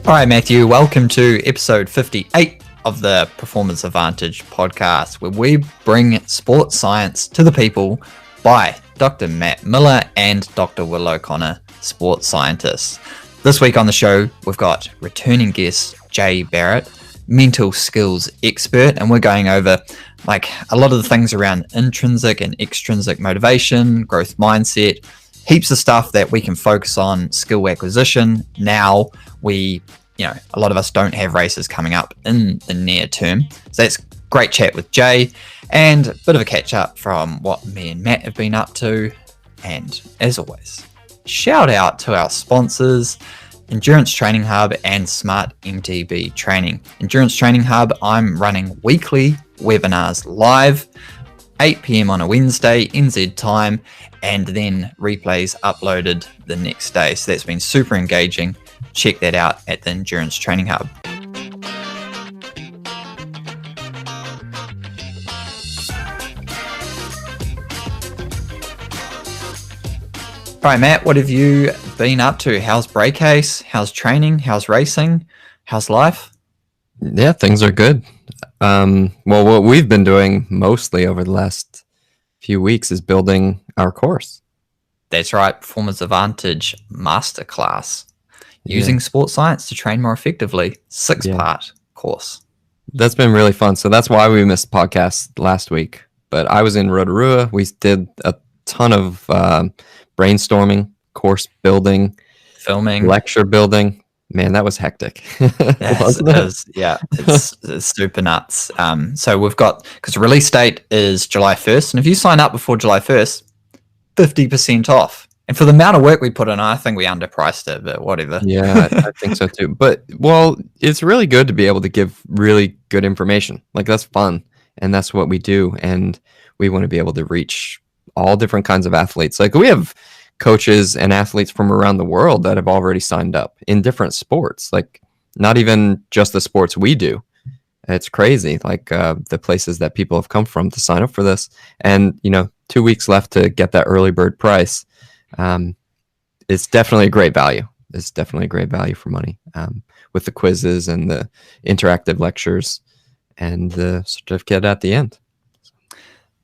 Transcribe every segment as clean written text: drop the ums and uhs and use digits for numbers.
All right, Matthew, welcome to episode 58 of the Performance Advantage podcast, where we bring sports science to the people by Dr. Matt Miller and Dr. Will O'Connor, sports scientists. This week on the show, we've got returning guest Jay Barrett, mental skills expert, and we're going over like a lot of the things around intrinsic and extrinsic motivation, growth mindset, heaps of stuff that we can focus on skill acquisition. Now a lot of us don't have races coming up in the near term. So that's great chat with Jay and a bit of a catch up from what me and Matt have been up to. And as always, shout out to our sponsors, Endurance Training Hub and Smart MTB Training. Endurance Training Hub, I'm running weekly webinars live, 8 p.m. on a Wednesday, NZ time, and then replays uploaded the next day. So that's been super engaging. Check that out at the Endurance Training Hub. All right, Matt, what have you been up to? How's Breakcase? How's training? How's racing? How's life? Yeah, things are good. Well, what we've been doing mostly over the last few weeks is building our course. That's right, Performance Advantage Masterclass. Using sports science to train more effectively. 6-part course. That's been really fun. So that's why we missed podcast last week. But I was in Rotorua. We did a ton of brainstorming, course building, filming, lecture building. Man, that was hectic. It's super nuts. So we've got, because release date is July 1st. And if you sign up before July 1st, 50% off. And for the amount of work we put in, I think we underpriced it, but whatever. Yeah, I think so too. But, well, it's really good to be able to give really good information. Like, that's fun. And that's what we do. And we want to be able to reach all different kinds of athletes. Like, we have coaches and athletes from around the world that have already signed up in different sports. Like, not even just the sports we do. It's crazy, like the places that people have come from to sign up for this. And, 2 weeks left to get that early bird price. It's definitely a great value. It's definitely a great value for money with the quizzes and the interactive lectures and the certificate at the end.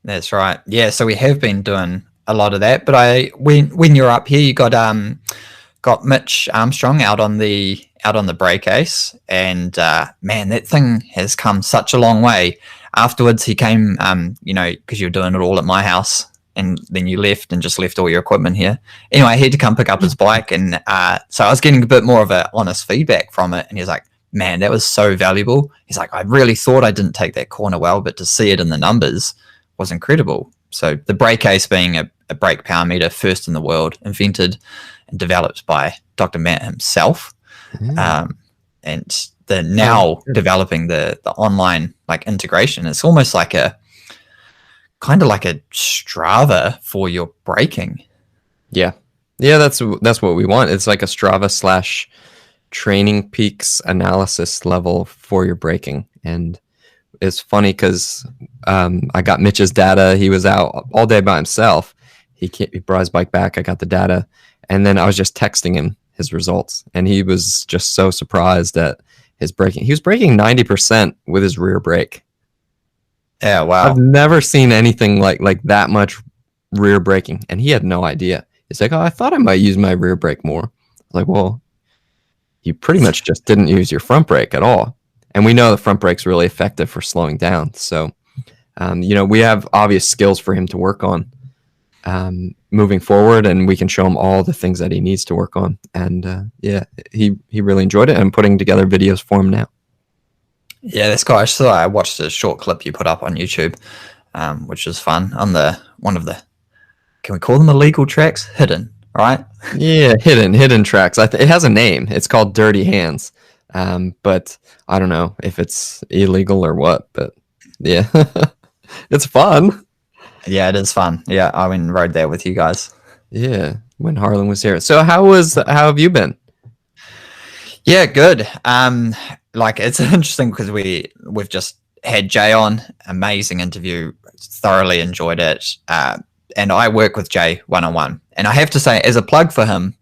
That's right. Yeah, so we have been doing a lot of that. But when you're up here, you got Mitch Armstrong out on the Breakcase, and man, that thing has come such a long way. Afterwards, he came, because you were doing it all at my house. And then you left and just left all your equipment here. Anyway, he had to come pick up his bike. And so I was getting a bit more of a honest feedback from it. And he was like, man, that was so valuable. He's like, I really thought I didn't take that corner well, but to see it in the numbers was incredible. So the Breakcase being a brake power meter, first in the world, invented and developed by Dr. Matt himself. And the now developing the online like integration. It's almost like kind of like a Strava for your braking. Yeah, that's what we want. It's like a Strava / Training Peaks analysis level for your braking. And it's funny because I got Mitch's data. He was out all day by himself. He brought his bike back. I got the data, and then I was just texting him his results, and he was just so surprised at his braking. He was braking 90% with his rear brake. Yeah, wow. I've never seen anything like that much rear braking, and he had no idea. He's like, oh, I thought I might use my rear brake more. I was like, well, you pretty much just didn't use your front brake at all. And we know the front brake's really effective for slowing down. So, we have obvious skills for him to work on moving forward, and we can show him all the things that he needs to work on. And he really enjoyed it, and I'm putting together videos for him now. Yeah, that's cool. I watched a short clip you put up on YouTube, which was fun on one of the, can we call them illegal tracks? Hidden, right? Yeah, hidden tracks. It has a name. It's called Dirty Hands. But I don't know if it's illegal or what, but yeah, it's fun. Yeah, it is fun. Yeah, I went and rode there with you guys. Yeah, when Harlan was here. So how have you been? Yeah, good. It's interesting because we've just had Jay on. Amazing interview. Thoroughly enjoyed it. And I work with Jay one-on-one. And I have to say, as a plug for him,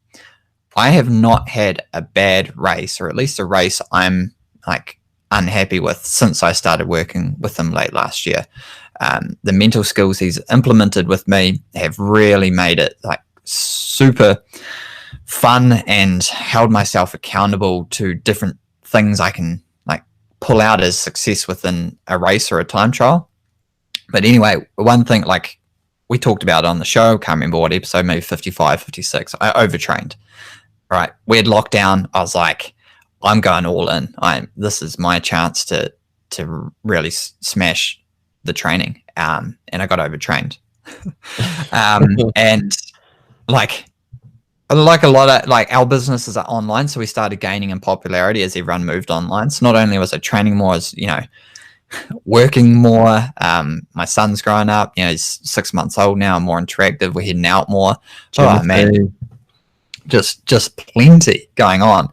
I have not had a bad race, or at least a race I'm like unhappy with since I started working with him late last year. The mental skills he's implemented with me have really made it like super fun and held myself accountable to different things I can like pull out as success within a race or a time trial. But anyway, one thing like we talked about on the show, can't remember what episode, maybe 55, 56, I overtrained. Right. We had lockdown. I was like, I'm going all in. This is my chance to really smash the training. And I got overtrained. And like a lot of like our businesses are online, so we started gaining in popularity as everyone moved online. So not only was I training more, as working more. My son's growing up. He's 6 months old now. I'm more interactive. We're heading out more. Oh man, just plenty going on.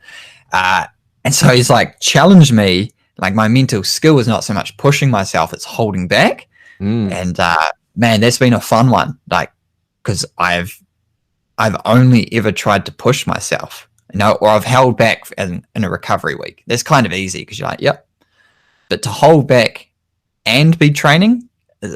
And so he's like challenged me. Like my mental skill is not so much pushing myself; it's holding back. And man, that's been a fun one. Like because I've only ever tried to push myself, or I've held back in a recovery week. That's kind of easy because you're like, yep. But to hold back and be training,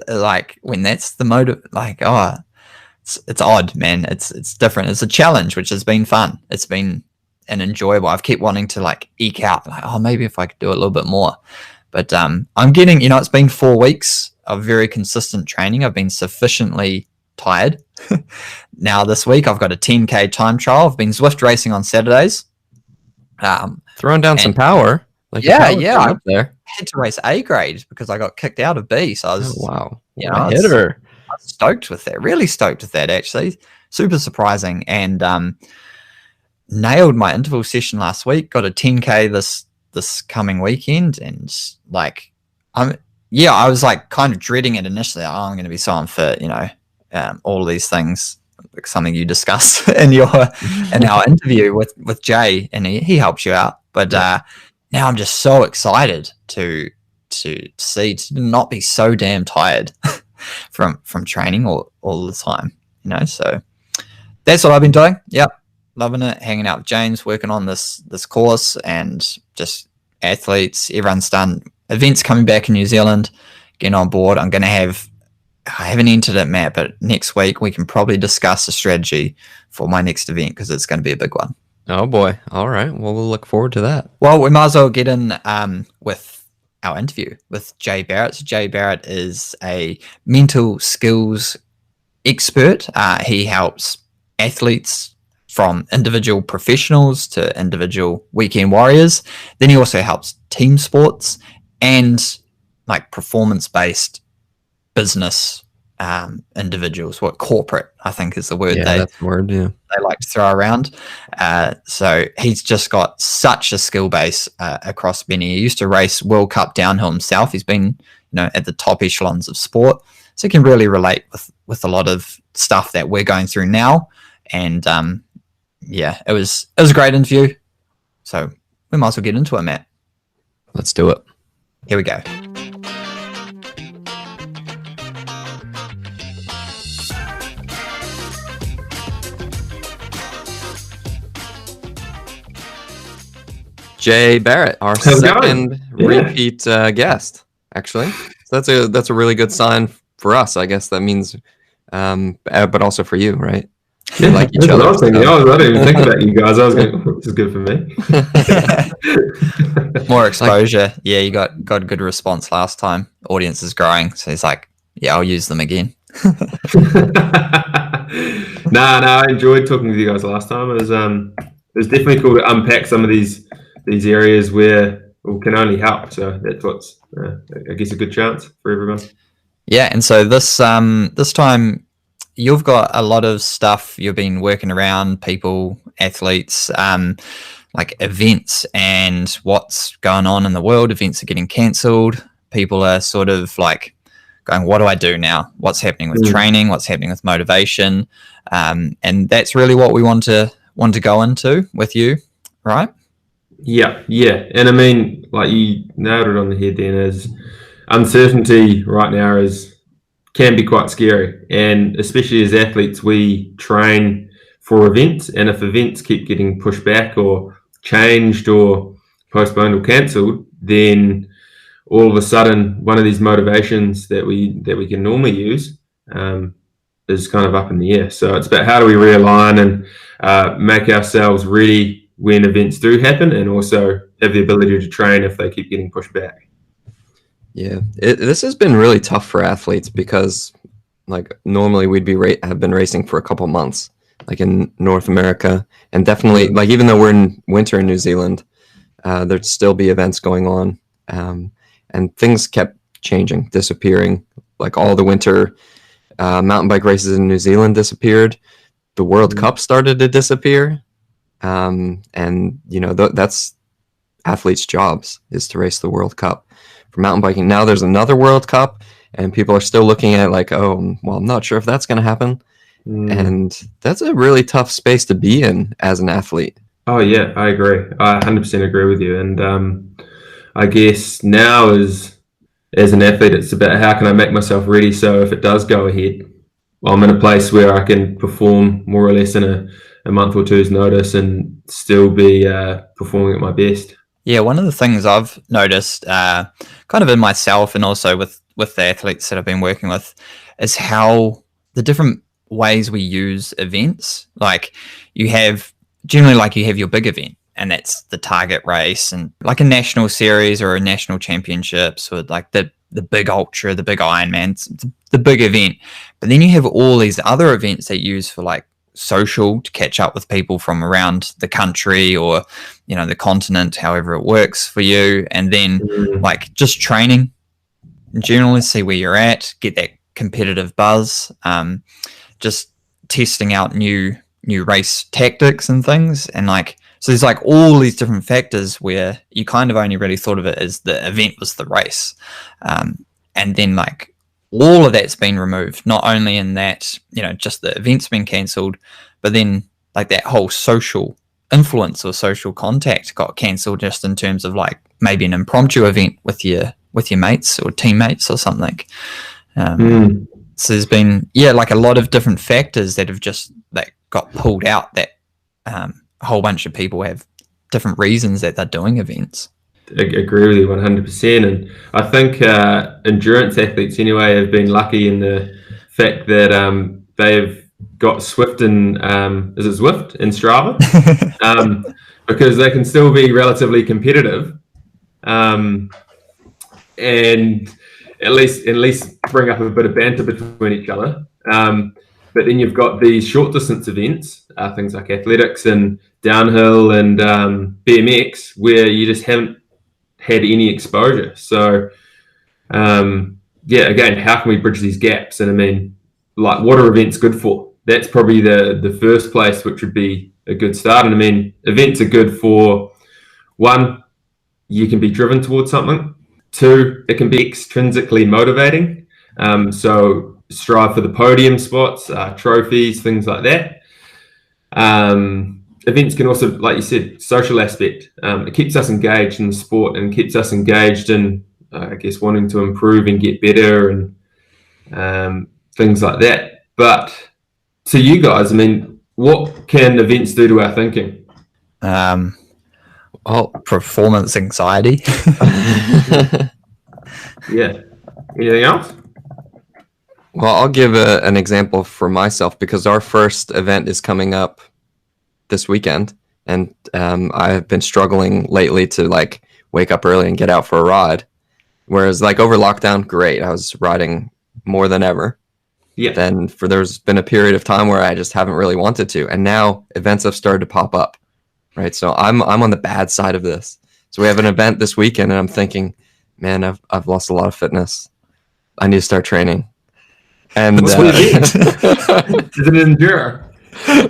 like when that's the motive, like it's odd, man. It's different. It's a challenge, which has been fun. It's been an enjoyable. I've kept wanting to like eke out, like maybe if I could do it a little bit more. But I'm getting, it's been 4 weeks of very consistent training. I've been sufficiently tired. Now this week I've got a 10K time trial. I've been Zwift racing on Saturdays. Throwing down some power. Like yeah. Up there. I had to race A grade because I got kicked out of B. So I was, wow. A hitter. I was stoked with that. Really stoked with that, actually. Super surprising. And nailed my interval session last week. Got a 10K this coming weekend. And like, I was like kind of dreading it initially. I'm going to be so unfit, all of these things. Like something you discussed in our interview with Jay, and he helps you out. But now I'm just so excited to not be so damn tired from training all the time, So that's what I've been doing. Yep, loving it. Hanging out with James, working on this course, and just athletes. Everyone's done events coming back in New Zealand, getting on board. I haven't entered it, Matt, but next week we can probably discuss a strategy for my next event because it's going to be a big one. Oh boy. All right. Well, we'll look forward to that. Well, we might as well get in with our interview with Jay Barrett. So Jay Barrett is a mental skills expert. He helps athletes from individual professionals to individual weekend warriors. Then he also helps team sports and like performance-based business individuals. What corporate, I think, is the word they like to throw around. So he's just got such a skill base across many. He used to race World Cup downhill himself. He's been, at the top echelons of sport, so he can really relate with a lot of stuff that we're going through now. And it was a great interview. So we might as well get into it, Matt. Let's do it. Here we go. Jay Barrett, our second repeat guest, actually. So that's a really good sign for us. I guess that means, but also for you, right? You like each other. I didn't even think about you guys. I was going, this is good for me. More exposure. Yeah, you got a good response last time. Audience is growing. So he's like, yeah, I'll use them again. No, I enjoyed talking with you guys last time. It was definitely cool to unpack some of these areas where we can only help. So that's what's, I guess, a good chance for everyone. Yeah, and so this time you've got a lot of stuff you've been working around, people, athletes, like events and what's going on in the world. Events are getting cancelled. People are sort of like going, what do I do now? What's happening with training? What's happening with motivation? And that's really what we want to go into with you, right? Yeah. And I mean, like you nailed it on the head then, is uncertainty right now can be quite scary. And especially as athletes, we train for events. And if events keep getting pushed back or changed or postponed or cancelled, then all of a sudden one of these motivations that we can normally use is kind of up in the air. So it's about how do we realign and make ourselves ready when events do happen, and also have the ability to train if they keep getting pushed back. Yeah, this has been really tough for athletes because, like, normally we'd have been racing for a couple months, like in North America, and definitely, like, even though we're in winter in New Zealand, there'd still be events going on, and things kept changing, disappearing. Like all the winter mountain bike races in New Zealand disappeared. The World Cup started to disappear, and that's athletes' jobs is to race the World Cup for mountain biking. Now there's another World Cup, and people are still looking at like, oh, well, I'm not sure if that's going to happen. And that's a really tough space to be in as an athlete. Oh yeah, I agree. I 100% agree with you. And I guess now as an athlete, it's about how can I make myself ready so if it does go ahead, I'm in a place where I can perform more or less in a month or two's notice and still be performing at my best. Yeah, one of the things I've noticed, kind of in myself and also with the athletes that I've been working with, is how the different ways we use events. Like you have your big event, and that's the target race, and like a national series or a national championships, or like the big ultra, the big Ironman, the big event. But then you have all these other events that you use for like social, to catch up with people from around the country or the continent, however it works for you, and then like just training in general, see where you're at, get that competitive buzz, just testing out new race tactics and things. And like, so there's like all these different factors where you kind of only really thought of it as the event was the race, and then like all of that's been removed, not only in that just the event's been cancelled, but then like that whole social influence or social contact got cancelled, just in terms of like maybe an impromptu event with your mates or teammates or something. So there's been like a lot of different factors that have just got pulled out, that a whole bunch of people have different reasons that they're doing events. I agree with you 100%. And I think endurance athletes anyway have been lucky in the fact that they've got Swift and is it Zwift and Strava, because they can still be relatively competitive, and at least bring up a bit of banter between each other. But then you've got these short distance events, things like athletics and downhill and BMX, where you just haven't had any exposure. So again, how can we bridge these gaps? And I mean, like, what are events good for? That's probably the first place, which would be a good start. And I mean, events are good for, one, you can be driven towards something. Two, it can be extrinsically motivating. So strive for the podium spots, trophies, things like that. Events can also, like you said, social aspect. It keeps us engaged in the sport and keeps us engaged in, I guess, wanting to improve and get better and things like that. But to you guys, I mean, what can events do to our thinking? Performance anxiety. Yeah. Anything else? Well, I'll give an example for myself, because our first event is coming up this weekend, and I've been struggling lately to like wake up early and get out for a ride. Whereas like over lockdown, great, I was riding more than ever. Yeah. Then there's been a period of time where I just haven't really wanted to, and now events have started to pop up, right? So I'm on the bad side of this. So we have an event this weekend, and I'm thinking, man, I've lost a lot of fitness. I need to start training. And Is it an enduro?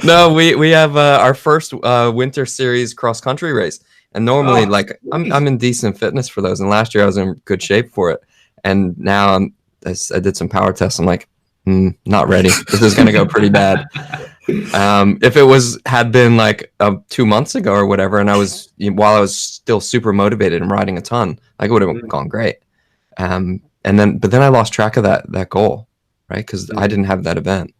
No, we have our first winter series cross country race, and normally I'm in decent fitness for those, and last year I was in good shape for it, and now I did some power tests. I'm like, not ready. This is gonna go pretty bad. If it had been like 2 months ago or whatever, and while I was still super motivated and riding a ton, like it would have gone great. But then I lost track of that goal, right? Because I didn't have that event.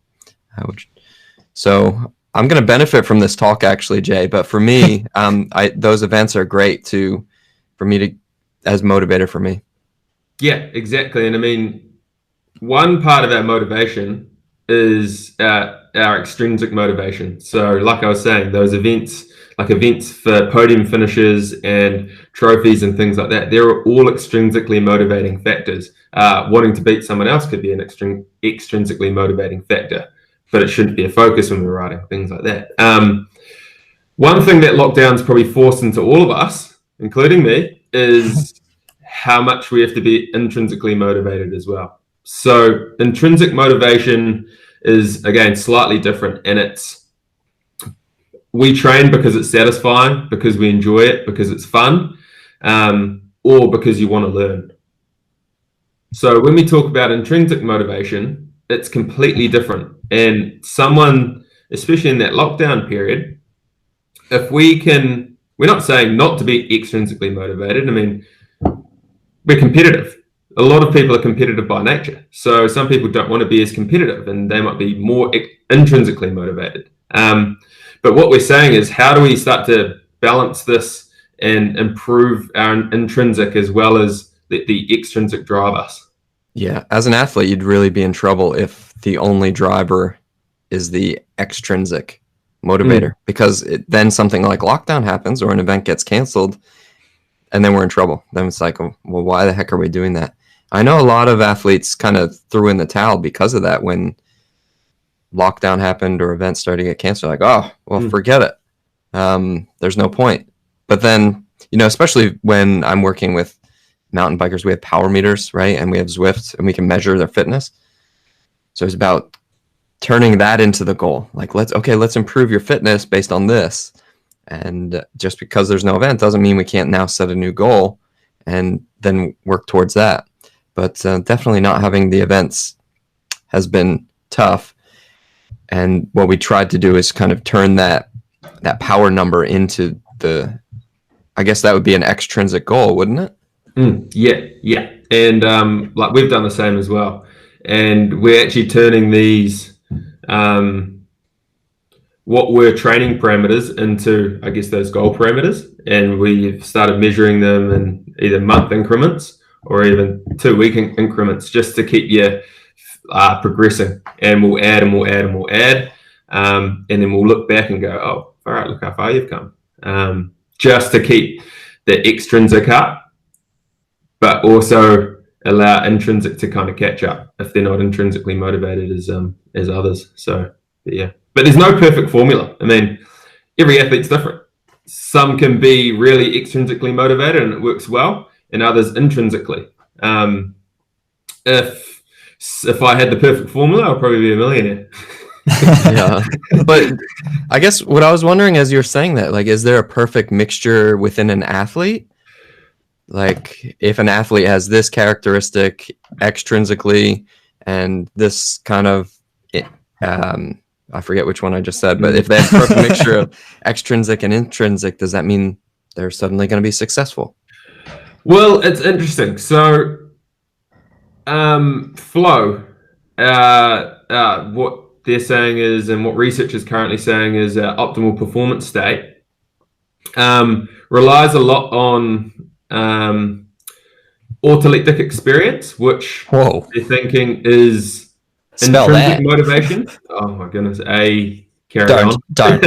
So I'm going to benefit from this talk actually, Jay. But for me, those events are great for me to as motivator for me. Yeah, exactly. And I mean, one part of our motivation is our extrinsic motivation. So, like I was saying, those events, like events for podium finishes and trophies and things like that, they're all extrinsically motivating factors. Wanting to beat someone else could be an extrinsically motivating factor, but it shouldn't be a focus when we're riding, things like that. One thing that lockdown's probably forced into all of us, including me, is how much we have to be intrinsically motivated as well. So intrinsic motivation is, again, slightly different, and we train because it's satisfying, because we enjoy it, because it's fun, or because you want to learn. So when we talk about intrinsic motivation, it's completely different. And someone, especially in that lockdown period, if we're not saying not to be extrinsically motivated. I mean, we're competitive. A lot of people are competitive by nature. So some people don't want to be as competitive and they might be more intrinsically motivated. But what we're saying is, how do we start to balance this and improve our intrinsic as well as the extrinsic drive us? Yeah, as an athlete, you'd really be in trouble if the only driver is the extrinsic motivator, because then something like lockdown happens or an event gets canceled, and then we're in trouble. Then it's like, well, why the heck are we doing that? I know a lot of athletes kind of threw in the towel because of that when lockdown happened or events started to get canceled. Like, oh, well, forget it. There's no point. But then, especially when I'm working with mountain bikers, we have power meters, right? And we have Zwift, and we can measure their fitness. So it's about turning that into the goal. Like, let's improve your fitness based on this. And just because there's no event doesn't mean we can't now set a new goal and then work towards that. But definitely not having the events has been tough. And what we tried to do is kind of turn that power number into I guess that would be an extrinsic goal, wouldn't it? Yeah. And like we've done the same as well. And we're actually turning these what were training parameters into, I guess, those goal parameters. And we've started measuring them in either month increments or even 2-week increments, just to keep you progressing. And we'll add and we'll add and we'll add. And then we'll look back and go, oh, all right, look how far you've come. Just to keep the extrinsic up, but also allow intrinsic to kind of catch up if they're not intrinsically motivated as others. So, yeah. But there's no perfect formula. I mean, every athlete's different. Some can be really extrinsically motivated and it works well, and others intrinsically. If I had the perfect formula, I'd probably be a millionaire. Yeah. But I guess what I was wondering as you're saying that, like, is there a perfect mixture within an athlete? Like, if an athlete has this characteristic extrinsically and this kind of, I forget which one I just said, but if they have a perfect mixture of extrinsic and intrinsic, does that mean they're suddenly going to be successful? Well, it's interesting. So, flow, what they're saying is, and what research is currently saying is, optimal performance state relies a lot on autolectic experience, which they're thinking is intrinsic motivation. Oh my goodness! Carry on. Don't.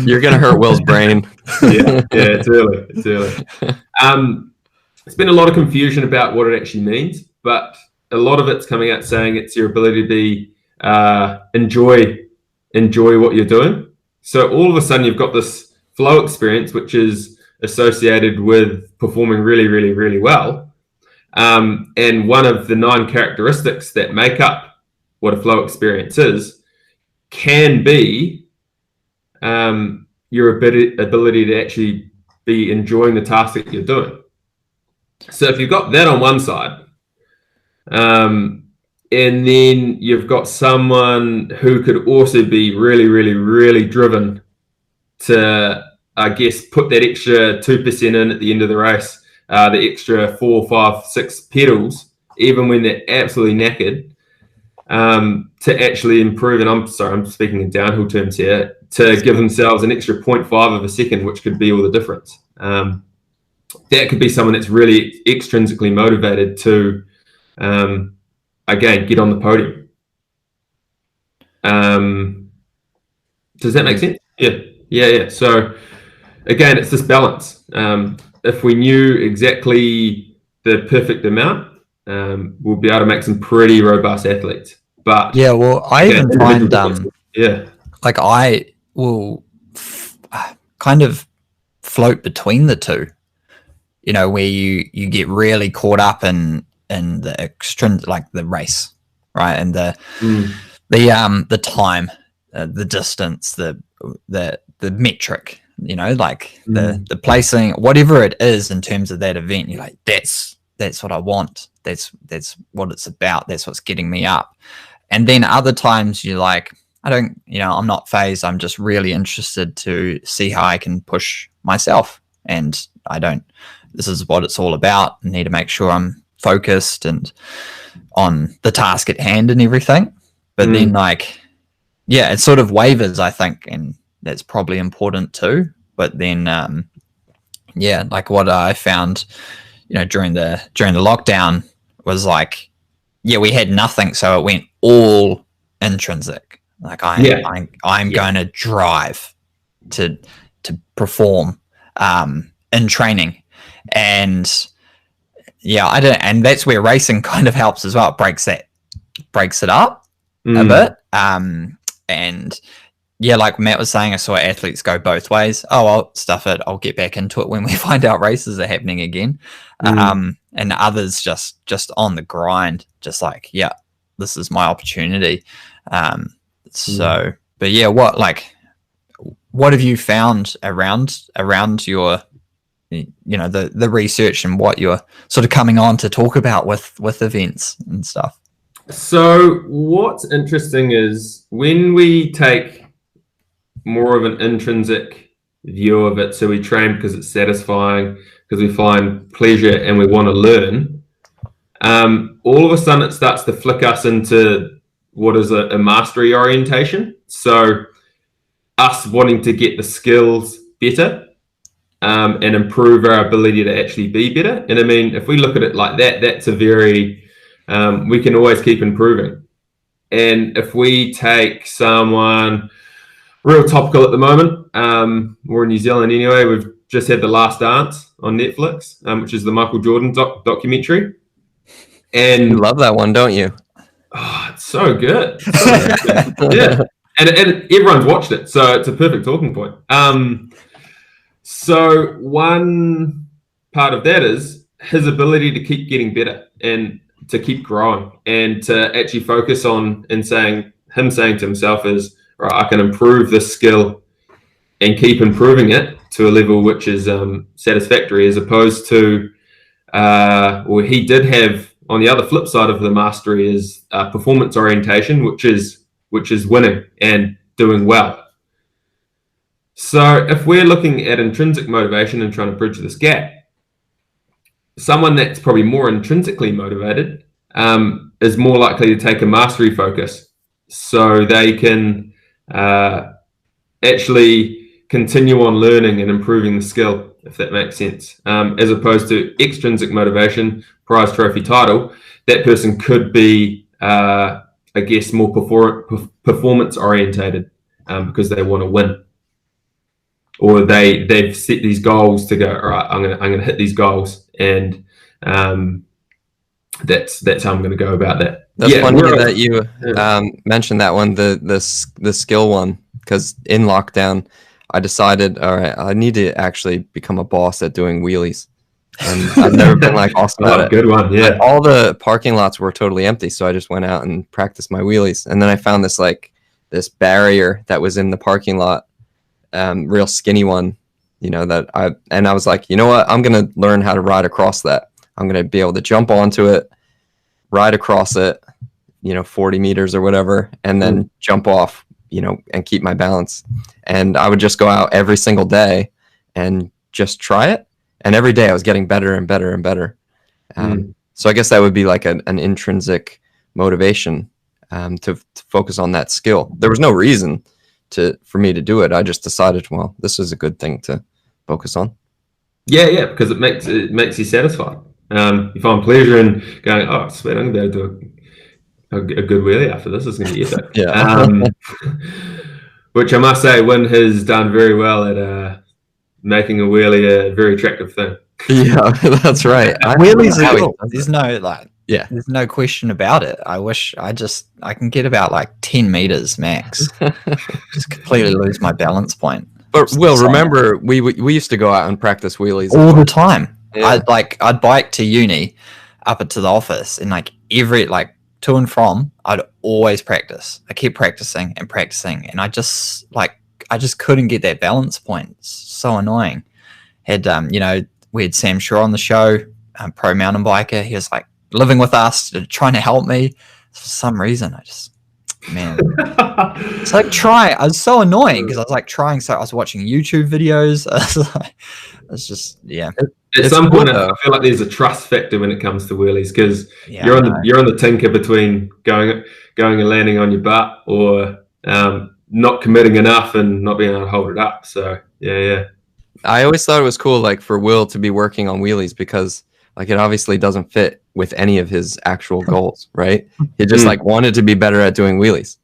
You're gonna hurt Will's brain. Yeah, it's early. It's been a lot of confusion about what it actually means, but a lot of it's coming out saying it's your ability to be enjoy what you're doing. So all of a sudden you've got this flow experience, which is associated with performing really, really, really well. And one of the 9 characteristics that make up what a flow experience is can be your ability to actually be enjoying the task that you're doing. So if you've got that on one side, and then you've got someone who could also be really, really, really driven to, I guess, put that extra 2% in at the end of the race, the extra 4, 5, 6 pedals, even when they're absolutely knackered. to actually improve, and I'm speaking in downhill terms here, to give themselves an extra 0.5 of a second, which could be all the difference. That could be someone that's really extrinsically motivated to, again, get on the podium. Does that make sense? Yeah. So again, it's this balance. If we knew exactly the perfect amount, we'll be able to make some pretty robust athletes. But yeah, well, I even find like I will kind of float between the two, you know, where you get really caught up in the extrinsic, like the race, right, and the time, the distance, the metric, you know, like the placing, whatever it is in terms of that event. You're like, that's what I want, that's what it's about, that's what's getting me up. And then other times you're like, I'm not phased, I'm just really interested to see how I can push myself, and this is what it's all about. I need to make sure I'm focused and on the task at hand and everything. But then it sort of wavers, I think, and that's probably important too. But then like what I found, during the lockdown was like, we had nothing, so it went all intrinsic. Like I'm going to drive to perform in training, and and that's where racing kind of helps as well. It breaks it up a bit, and like Matt was saying, I saw athletes go both ways. I'll stuff it, I'll get back into it when we find out races are happening again. And others just on the grind, just like, this is my opportunity. So, but what have you found around your, the research and what you're sort of coming on to talk about with events and stuff? So what's interesting is when we take more of an intrinsic view of it, so we train because it's satisfying, because we find pleasure and we want to learn, all of a sudden it starts to flick us into what is a mastery orientation. So us wanting to get the skills better, and improve our ability to actually be better. And I mean, if we look at it like that, that's a very, we can always keep improving. And if we take someone real topical at the moment, we're in New Zealand anyway, we've just had The Last Dance on Netflix, which is the Michael Jordan documentary. And you love that one, don't you? Oh, it's so good. Yeah. And everyone's watched it, so it's a perfect talking point. So one part of that is his ability to keep getting better and to keep growing, and to actually focus on and saying to himself is, right, I can improve this skill and keep improving it to a level which is satisfactory, as opposed to, he did have, on the other flip side of the mastery is performance orientation, which is winning and doing well. So if we're looking at intrinsic motivation and trying to bridge this gap, someone that's probably more intrinsically motivated is more likely to take a mastery focus, so they can actually continue on learning and improving the skill, if that makes sense, as opposed to extrinsic motivation, prize, trophy, title. That person could be, I guess, more performance orientated, because they want to win, or they've set these goals to go, all right, I'm gonna hit these goals, and that's how I'm going to go about that. That's funny that you mentioned that one, the skill one, because in lockdown I decided, all right, I need to actually become a boss at doing wheelies, and I've never been like awesome at it. Good one, yeah. But all the parking lots were totally empty, so I just went out and practiced my wheelies, and then I found this barrier that was in the parking lot, real skinny one, I was like, you know what, I'm gonna learn how to ride across that. I'm gonna be able to jump onto it, ride across it, 40 meters or whatever, and then jump off, and keep my balance. And I would just go out every single day and just try it. And every day I was getting better and better and better. So I guess that would be like an intrinsic motivation. to focus on that skill. There was no reason for me to do it. I just decided, well, this is a good thing to focus on. Yeah, because it makes you satisfied. You find pleasure in going, oh, sweet, I'm going to be able to do a good wheelie after this. Is going to be epic. Yeah. Which I must say, Wynn has done very well at making a wheelie a very attractive thing. Yeah, that's right. Wheelies are cool. There's no question about it. I can get about like 10 meters max. Just completely lose my balance point. But Will, remember we used to go out and practice wheelies all the time. Yeah. I'd bike to uni, up to the office, and like every to and from, I'd always practice. I kept practicing, and I just couldn't get that balance point. It's so annoying. We had Sam Shaw on the show, pro mountain biker. He was like living with us, trying to help me. For some reason, it's like I was so annoying because I was like trying. So I was watching YouTube videos. It's just, yeah. At some point, I feel like there's a trust factor when it comes to wheelies because you're on the tinker between going and landing on your butt or not committing enough and not being able to hold it up. So yeah. I always thought it was cool, like for Will to be working on wheelies because like it obviously doesn't fit with any of his actual goals, right? He just like wanted to be better at doing wheelies.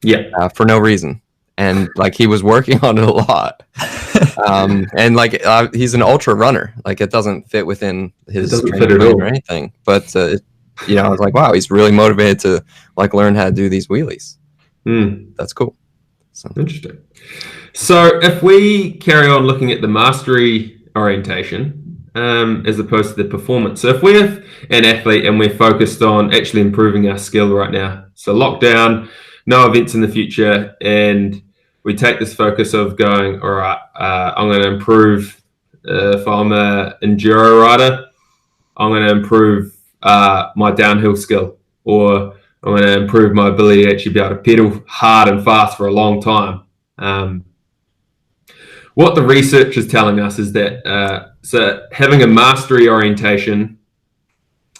Yeah. For no reason. And like he was working on it a lot. And like he's an ultra runner. Like it doesn't fit within his training or anything. But I was like, wow, he's really motivated to like learn how to do these wheelies. That's cool. So interesting. So if we carry on looking at the mastery orientation as opposed to the performance. So if we're an athlete and we're focused on actually improving our skill right now, so lockdown, no events in the future, and we take this focus of going, all right, I'm going to improve. If I'm an enduro rider, I'm going to improve my downhill skill, or I'm going to improve my ability to actually be able to pedal hard and fast for a long time. What the research is telling us is that so having a mastery orientation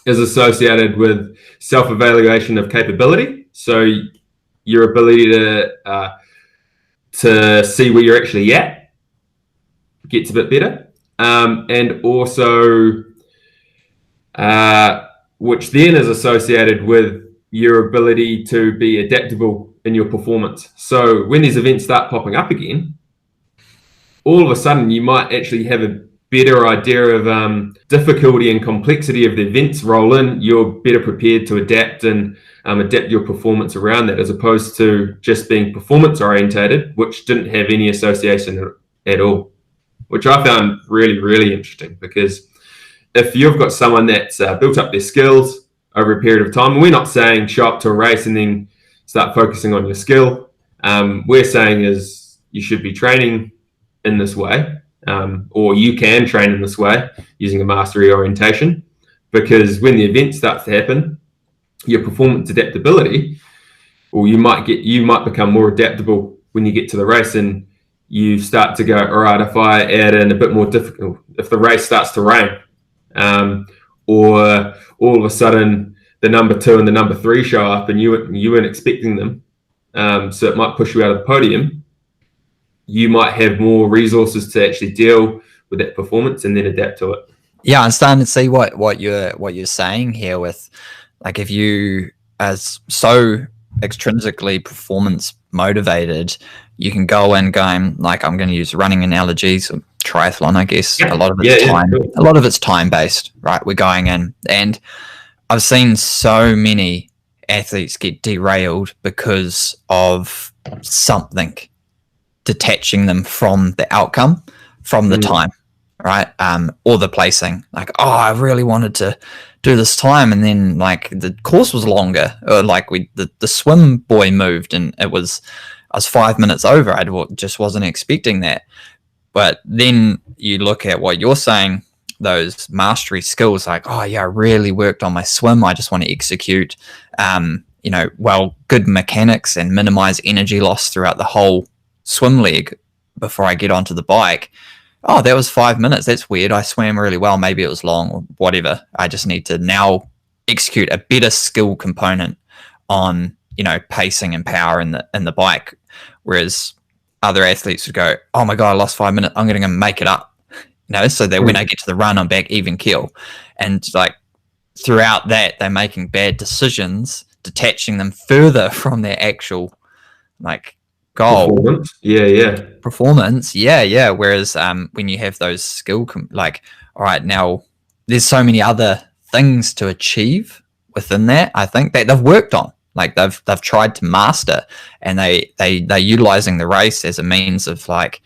is associated with self-evaluation of capability. So your ability to see where you're actually at gets a bit better, and also which then is associated with your ability to be adaptable in your performance. So when these events start popping up again, all of a sudden you might actually have a better idea of difficulty and complexity of the events roll in. You're better prepared to adapt and adapt your performance around that, as opposed to just being performance orientated, which didn't have any association at all, which I found really, really interesting. Because if you've got someone that's built up their skills over a period of time, and we're not saying show up to a race and then start focusing on your skill. We're saying is you should be training in this way, or you can train in this way using a mastery orientation, because when the event starts to happen, your performance adaptability, or you might become more adaptable when you get to the race, and you start to go, all right, if I add in a bit more difficult, if the race starts to rain, or all of a sudden the number 2 and the number 3 show up and you weren't expecting them, so it might push you out of the podium, you might have more resources to actually deal with that performance and then adapt to it. Yeah, I'm starting to see what you're saying here with, like, if you as so extrinsically performance motivated, you can go in going, like, I'm going to use running analogies, or triathlon, I guess. Yeah. A lot of it's time based, right? We're going in, and I've seen so many athletes get derailed because of something detaching them from the outcome, from the time, right? Or the placing. Like, oh, I really wanted to do this time, and then like the course was longer, or like the swim boy moved, and I was 5 minutes over. I just wasn't expecting that. But then you look at what you're saying, those mastery skills, like, oh yeah, I really worked on my swim. I just want to execute, good mechanics and minimize energy loss throughout the whole swim leg before I get onto the bike. Oh, that was 5 minutes. That's weird. I swam really well. Maybe it was long or whatever. I just need to now execute a better skill component on pacing and power in the bike, whereas other athletes would go, oh my god, I lost 5 minutes, I'm going to make it up, so that when I get to the run, I'm back even keel. And like throughout that, they're making bad decisions, detaching them further from their actual like goal performance. Whereas when you have those skill all right, now there's so many other things to achieve within that, I think, that they've worked on, like they've tried to master, and they're utilizing the race as a means of like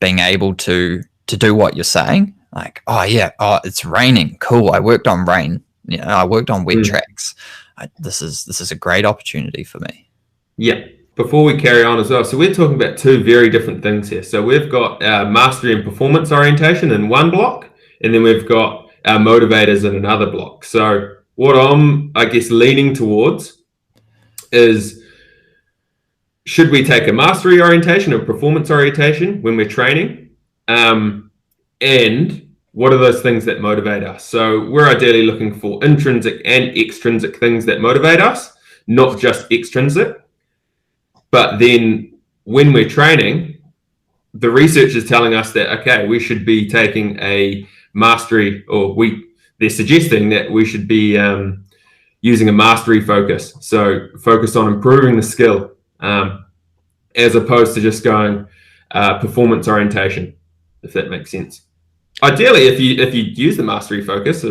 being able to do what you're saying, like, it's raining, cool, I worked on rain, I worked on wet tracks. This is a great opportunity for me. Yeah. Before we carry on as well, so we're talking about two very different things here. So we've got our mastery and performance orientation in one block, and then we've got our motivators in another block. So what I'm, I guess, leaning towards is, should we take a mastery orientation or performance orientation when we're training? And what are those things that motivate us? So we're ideally looking for intrinsic and extrinsic things that motivate us, not just extrinsic. But then when we're training, the research is telling us that, okay, we should be taking a mastery, or they're suggesting that we should be using a mastery focus. So focus on improving the skill, as opposed to just going performance orientation, if that makes sense. Ideally, if you use the mastery focus,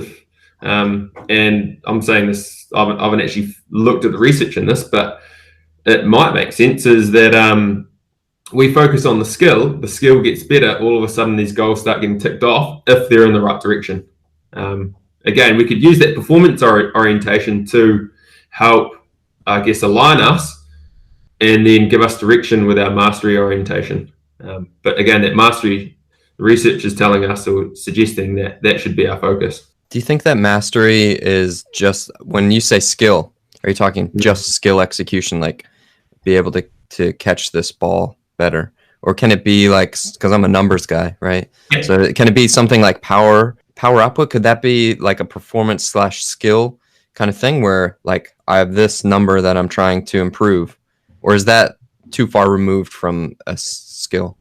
and I'm saying this, I haven't actually looked at the research in this, but it might make sense, is that we focus on the skill gets better, all of a sudden these goals start getting ticked off if they're in the right direction. Again, we could use that performance orientation to help, I guess, align us and then give us direction with our mastery orientation. But again, that mastery, the research is telling us, or suggesting that should be our focus. Do you think that mastery is just, when you say skill, are you talking just skill execution, like be able to catch this ball better? Or can it be like, because I'm a numbers guy, right? Yeah. So can it be something like power output? Could that be like a performance / skill kind of thing, where like I have this number that I'm trying to improve? Or is that too far removed from a skill?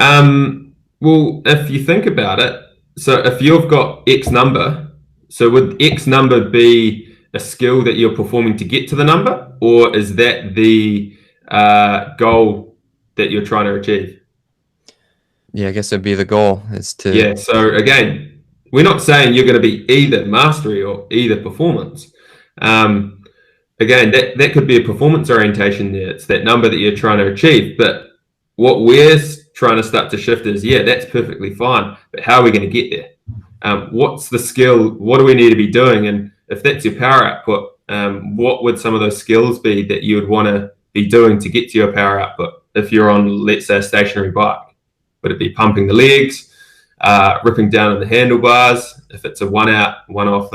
Well, if you think about it, so if you've got X number, so would X number be a skill that you're performing to get to the number, or is that the goal that you're trying to achieve? Yeah, I guess it'd be the goal is to. Yeah. So again, we're not saying you're going to be either mastery or either performance. Again, that could be a performance orientation there. It's that number that you're trying to achieve. But what we're trying to start to shift is, that's perfectly fine, but how are we going to get there? What's the skill? What do we need to be doing? And if that's your power output, what would some of those skills be that you would want to be doing to get to your power output? If you're on, let's say, a stationary bike, would it be pumping the legs, ripping down on the handlebars? If it's a one-off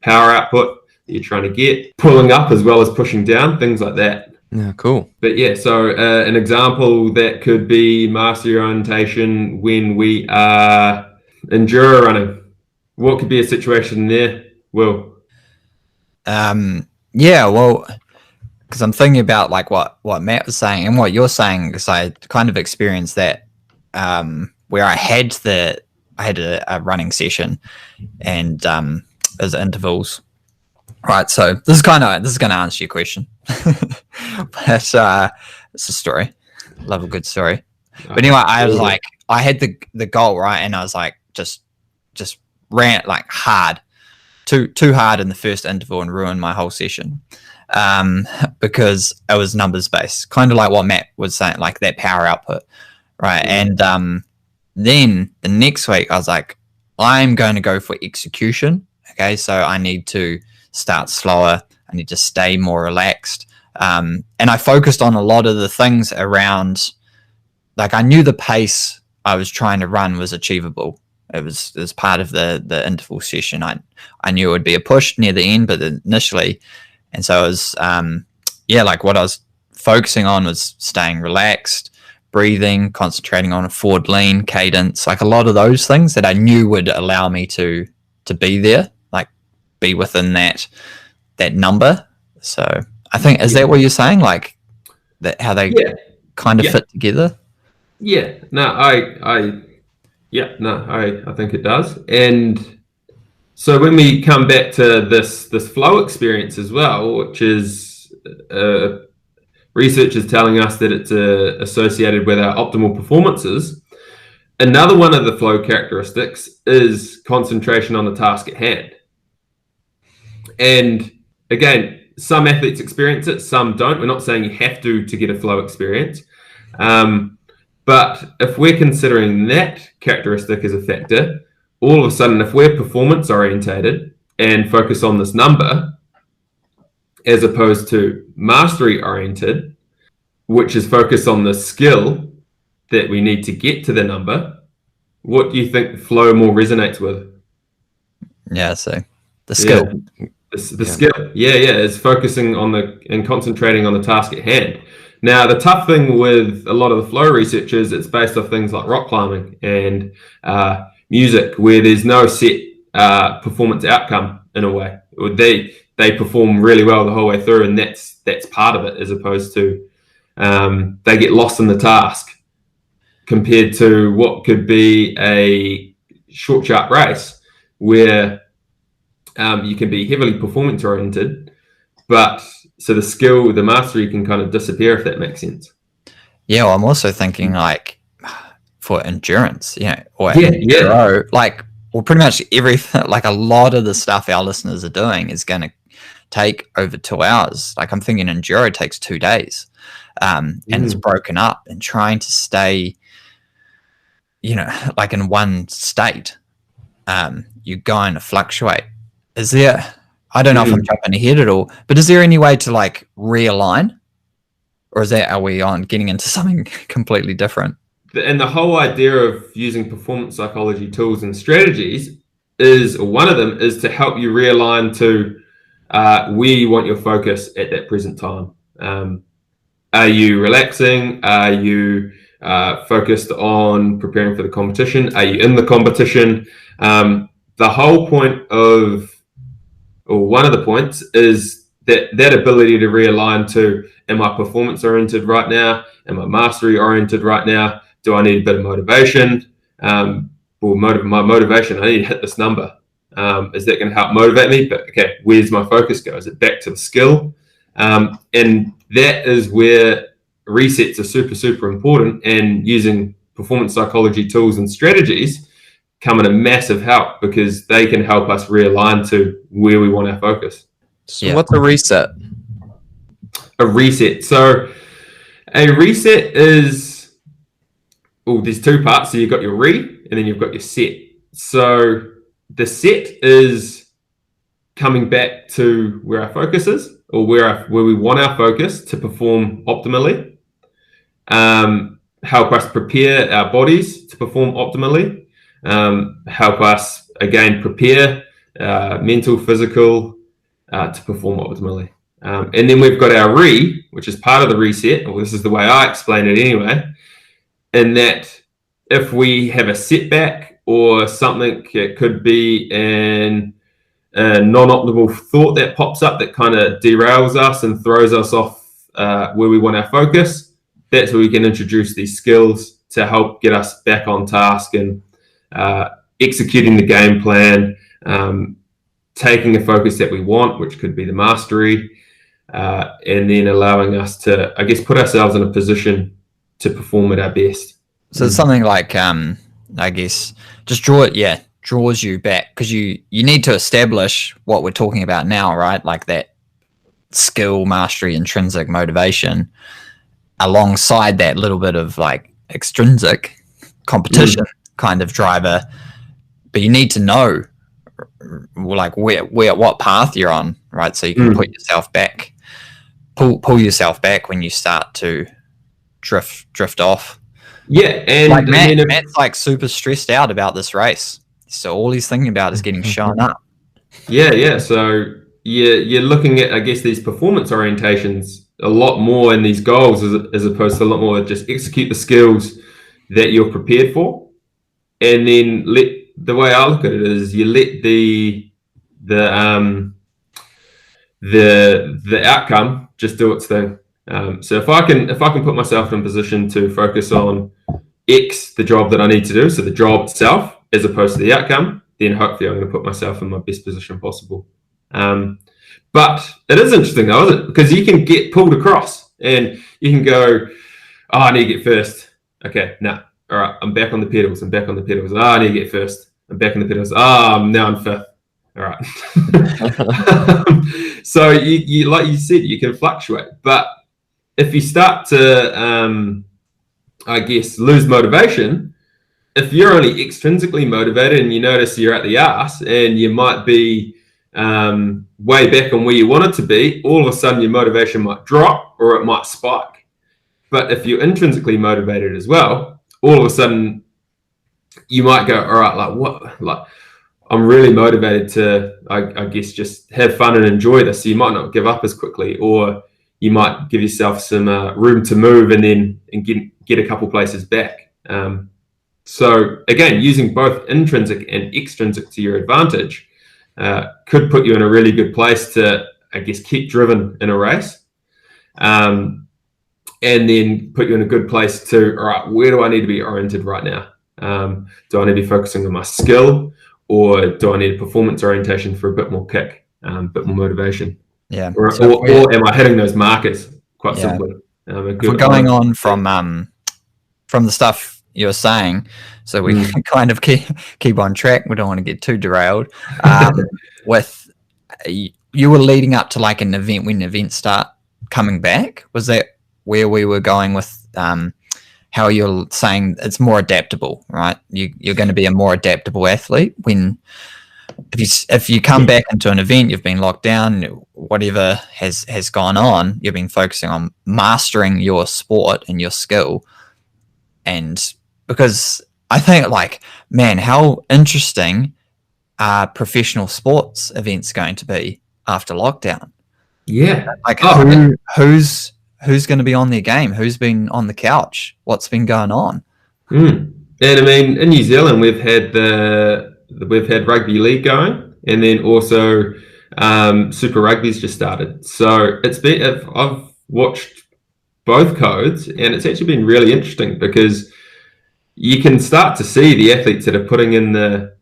power output that you're trying to get, pulling up as well as pushing down, things like that. Yeah, cool. But so an example that could be mastery orientation when we are enduro running. What could be a situation there, Will? Well, because I'm thinking about like what Matt was saying and what you're saying, because I kind of experienced that where I had a running session, and as intervals, right? So this is going to answer your question, but it's a story. Love a good story. But anyway, I was like, I had the goal, right, and I was like, just ran like hard, too hard in the first interval and ruined my whole session, because it was numbers based, kind of like what Matt was saying, like that power output, right? And then the next week I was like, I'm going to go for execution. Okay, so I need to start slower. I need to stay more relaxed, and I focused on a lot of the things around, like I knew the pace I was trying to run was achievable. It was part of the interval session. I knew it would be a push near the end, but initially, and so it was like what I was focusing on was staying relaxed, breathing, concentrating on a forward lean cadence, like a lot of those things that I knew would allow me to be there, like be within that number. So I think, is that what you're saying? Like that, how they Yeah, kind of yeah, fit together? yeah. No, I think it does. And so when we come back to this flow experience as well, which is research is telling us that it's associated with our optimal performances. Another one of the flow characteristics is concentration on the task at hand. And again, some athletes experience it, some don't. We're not saying you have to get a flow experience. But if we're considering that characteristic as a factor, all of a sudden, if we're performance orientated and focus on this number, as opposed to mastery oriented, which is focused on the skill that we need to get to the number, what do you think flow more resonates with? Yeah, so the skill. Yeah. The skill, is focusing on and concentrating on the task at hand. Now, the tough thing with a lot of the flow research is it's based off things like rock climbing and music, where there's no set performance outcome in a way. They perform really well the whole way through, and that's part of it, as opposed to they get lost in the task compared to what could be a short, sharp race where you can be heavily performance oriented, but so the skill, the mastery can kind of disappear, if that makes sense. Yeah, well, I'm also thinking like for endurance, or like, well, pretty much everything, like a lot of the stuff our listeners are doing is going to take over 2 hours. Like I'm thinking enduro takes 2 days, and it's broken up, and trying to stay, like in one state, you're going to fluctuate. Is there, I don't know if I'm jumping ahead at all, but is there any way to like realign, or are we on getting into something completely different? And the whole idea of using performance psychology tools and strategies is, one of them is to help you realign to where you want your focus at that present time. Are you relaxing? Are you focused on preparing for the competition? Are you in the competition? The whole point of, or one of the points, is that ability to realign to, am I performance oriented right now? Am I mastery oriented right now? Do I need a bit of motivation? My motivation, I need to hit this number. Is that going to help motivate me? But okay, where's my focus go? Is it back to the skill? And that is where resets are super, super important, and using performance psychology tools and strategies come in a massive help, because they can help us realign to where we want our focus. So what's a reset? A reset. So a reset is, there's 2 parts. So you've got your and then you've got your set. So the set is coming back to where our focus is, or where we want our focus to perform optimally. Help us prepare our bodies to perform optimally. Help us again prepare mental, physical, to perform optimally. And then we've got our which is part of the reset, or this is the way I explain it anyway, in that if we have a setback or something, it could be a non-optimal thought that pops up that kind of derails us and throws us off where we want our focus, that's where we can introduce these skills to help get us back on task and executing the game plan, taking a focus that we want, which could be the mastery, and then allowing us to, I guess, put ourselves in a position to perform at our best. So it's something like, I guess, just draws you back, because you need to establish what we're talking about now, right? Like that skill, mastery, intrinsic motivation, alongside that little bit of like extrinsic competition kind of driver. But you need to know like where what path you're on, right? So you can put yourself back, pull yourself back when you start to drift off. Yeah, and like Matt's like super stressed out about this race, so all he's thinking about is getting shown up. Yeah. So you're looking at, I guess, these performance orientations a lot more in these goals, as opposed to a lot more just execute the skills that you're prepared for, and then the way I look at it is you let the outcome just do its thing. So if I can put myself in a position to focus on X, the job that I need to do, so the job itself, as opposed to the outcome, then hopefully I'm going to put myself in my best position possible. But it is interesting though, isn't it? Because you can get pulled across and you can go, oh, I need to get first. Okay, nah. All right, I'm back on the pedals. Oh, I need to get first. I'm back on the pedals. Now I'm fifth. All right. So you like you said, you can fluctuate. But if you start to, I guess, lose motivation, if you're only extrinsically motivated and you notice you're at the arse and you might be way back on where you want it to be, all of a sudden your motivation might drop or it might spike. But if you're intrinsically motivated as well, all of a sudden you might go, all right, like what? Like I'm really motivated to, I guess, just have fun and enjoy this. So you might not give up as quickly, or you might give yourself some room to move and get a couple places back. So again, using both intrinsic and extrinsic to your advantage could put you in a really good place to, I guess, keep driven in a race. And then put you in a good place to, all right, where do I need to be oriented right now? Do I need to be focusing on my skill, or do I need a performance orientation for a bit more kick, a bit more motivation? Yeah. Or am I hitting those markers quite simply? If we're going on from the stuff you're saying, so we can kind of keep on track. We don't want to get too derailed. With you were leading up to like an event, when events start coming back, was that where we were going with how you're saying it's more adaptable, right? You're going to be a more adaptable athlete when if you come back into an event, you've been locked down, whatever has gone on, you've been focusing on mastering your sport and your skill. And because I think, like, man, how interesting are professional sports events going to be after lockdown? Yeah. Like, who's going to be on their game? Who's been on the couch? What's been going on? And I mean, in New Zealand, we've had rugby league going, and then also Super Rugby's just started. So I've watched both codes, and it's actually been really interesting because you can start to see the athletes that are putting in the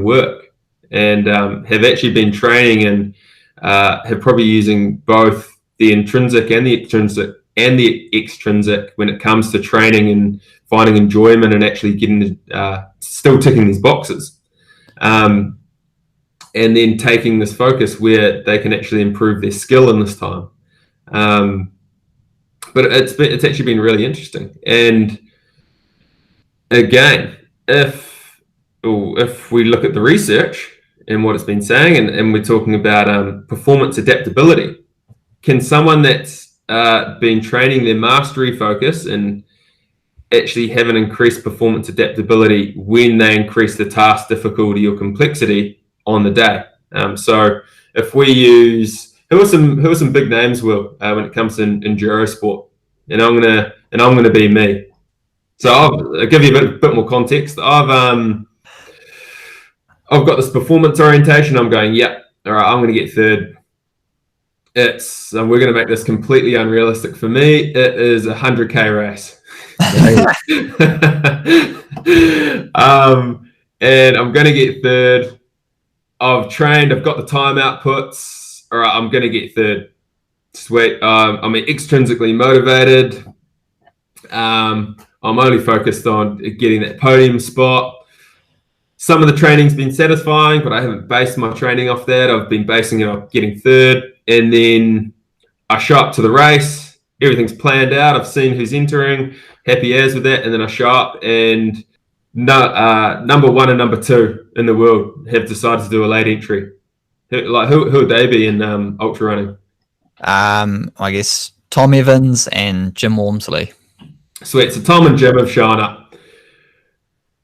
work, and have actually been training and have probably using both the intrinsic and the extrinsic when it comes to training and finding enjoyment and actually getting still ticking these boxes, and then taking this focus where they can actually improve their skill in this time. But it's actually been really interesting. And again, if we look at the research and what it's been saying, and we're talking about performance adaptability, can someone that's been training their mastery focus and actually have an increased performance adaptability when they increase the task difficulty or complexity on the day? So if we use, who are some big names, Will, when it comes to enduro sport, and I'm gonna be me. So I'll give you a bit more context. I've got this performance orientation. I'm going, yeah, all right, I'm gonna get third. We're going to make this completely unrealistic for me. It is a 100K race. And I'm going to get third. I've trained. I've got the time outputs. All right, I'm going to get third. Sweet. I'm extrinsically motivated. I'm only focused on getting that podium spot. Some of the training's been satisfying, but I haven't based my training off that. I've been basing it off getting third. And then I show up to the race. Everything's planned out. I've seen who's entering. Happy as with that. And then I show up, and number one and number two in the world have decided to do a late entry. Who would they be in ultra running? I guess Tom Evans and Jim Walmsley. Sweet. So Tom and Jim have shown up.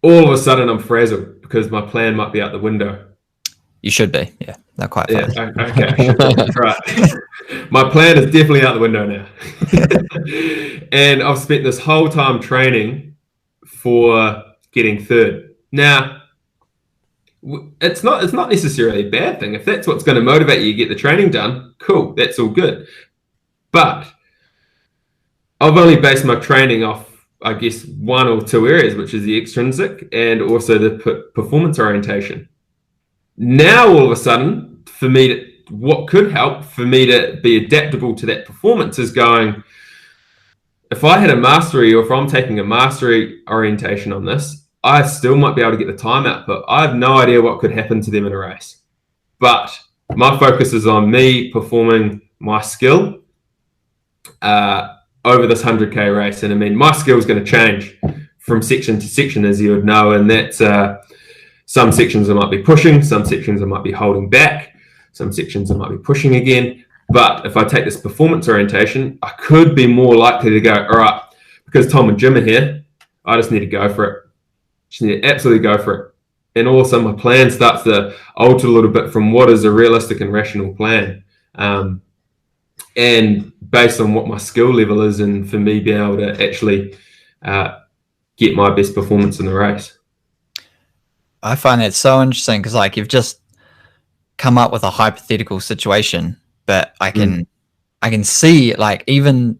All of a sudden, I'm frazzled because my plan might be out the window. You should be. Yeah, they're quite funny. Yeah, okay. Right. My plan is definitely out the window now. And I've spent this whole time training for getting third. Now, it's not necessarily a bad thing. If that's what's going to motivate you to get the training done, cool, that's all good. But I've only based my training off, I guess, one or two areas, which is the extrinsic and also the performance orientation. Now, all of a sudden, for me, what could help for me to be adaptable to that performance is going, if I had a mastery, or if I'm taking a mastery orientation on this, I still might be able to get the time output. I have no idea what could happen to them in a race. But my focus is on me performing my skill over this 100K race. And I mean, my skill is going to change from section to section, as you would know. And that's some sections I might be pushing, some sections I might be holding back, some sections I might be pushing again. But if I take this performance orientation, I could be more likely to go, all right, because Tom and Jim are here, I just need to go for it. Just need to absolutely go for it. And all of a sudden my plan starts to alter a little bit from what is a realistic and rational plan. And based on what my skill level is, and for me being able to actually get my best performance in the race. I find it so interesting because, like, you've just come up with a hypothetical situation, but I can see, like, even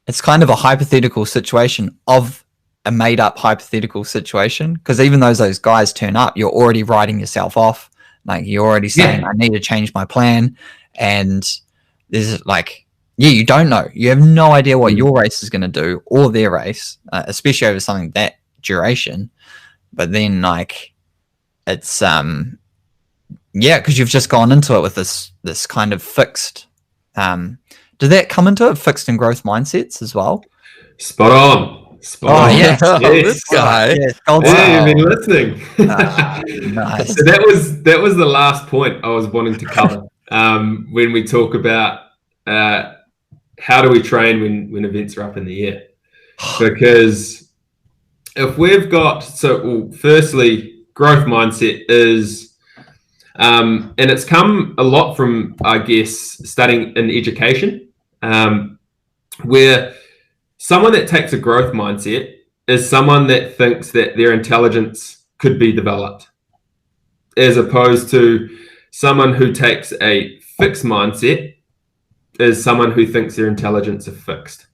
it's kind of a hypothetical situation of a made up hypothetical situation, because even though those guys turn up, you're already writing yourself off. Like, you're already saying, I need to change my plan. And there's like, you don't know. You have no idea what your race is going to do or their race, especially over something that duration. But then, like, it's because you've just gone into it with this kind of fixed. Did that come into it, fixed and growth mindsets as well? Spot on. Yes. This guy. Yes, you've been listening. Nice. So that was the last point I was wanting to cover when we talk about how do we train when events are up in the air. Because if we've got, firstly, growth mindset is, and it's come a lot from, I guess, studying in education, where someone that takes a growth mindset is someone that thinks that their intelligence could be developed, as opposed to someone who takes a fixed mindset is someone who thinks their intelligence is fixed.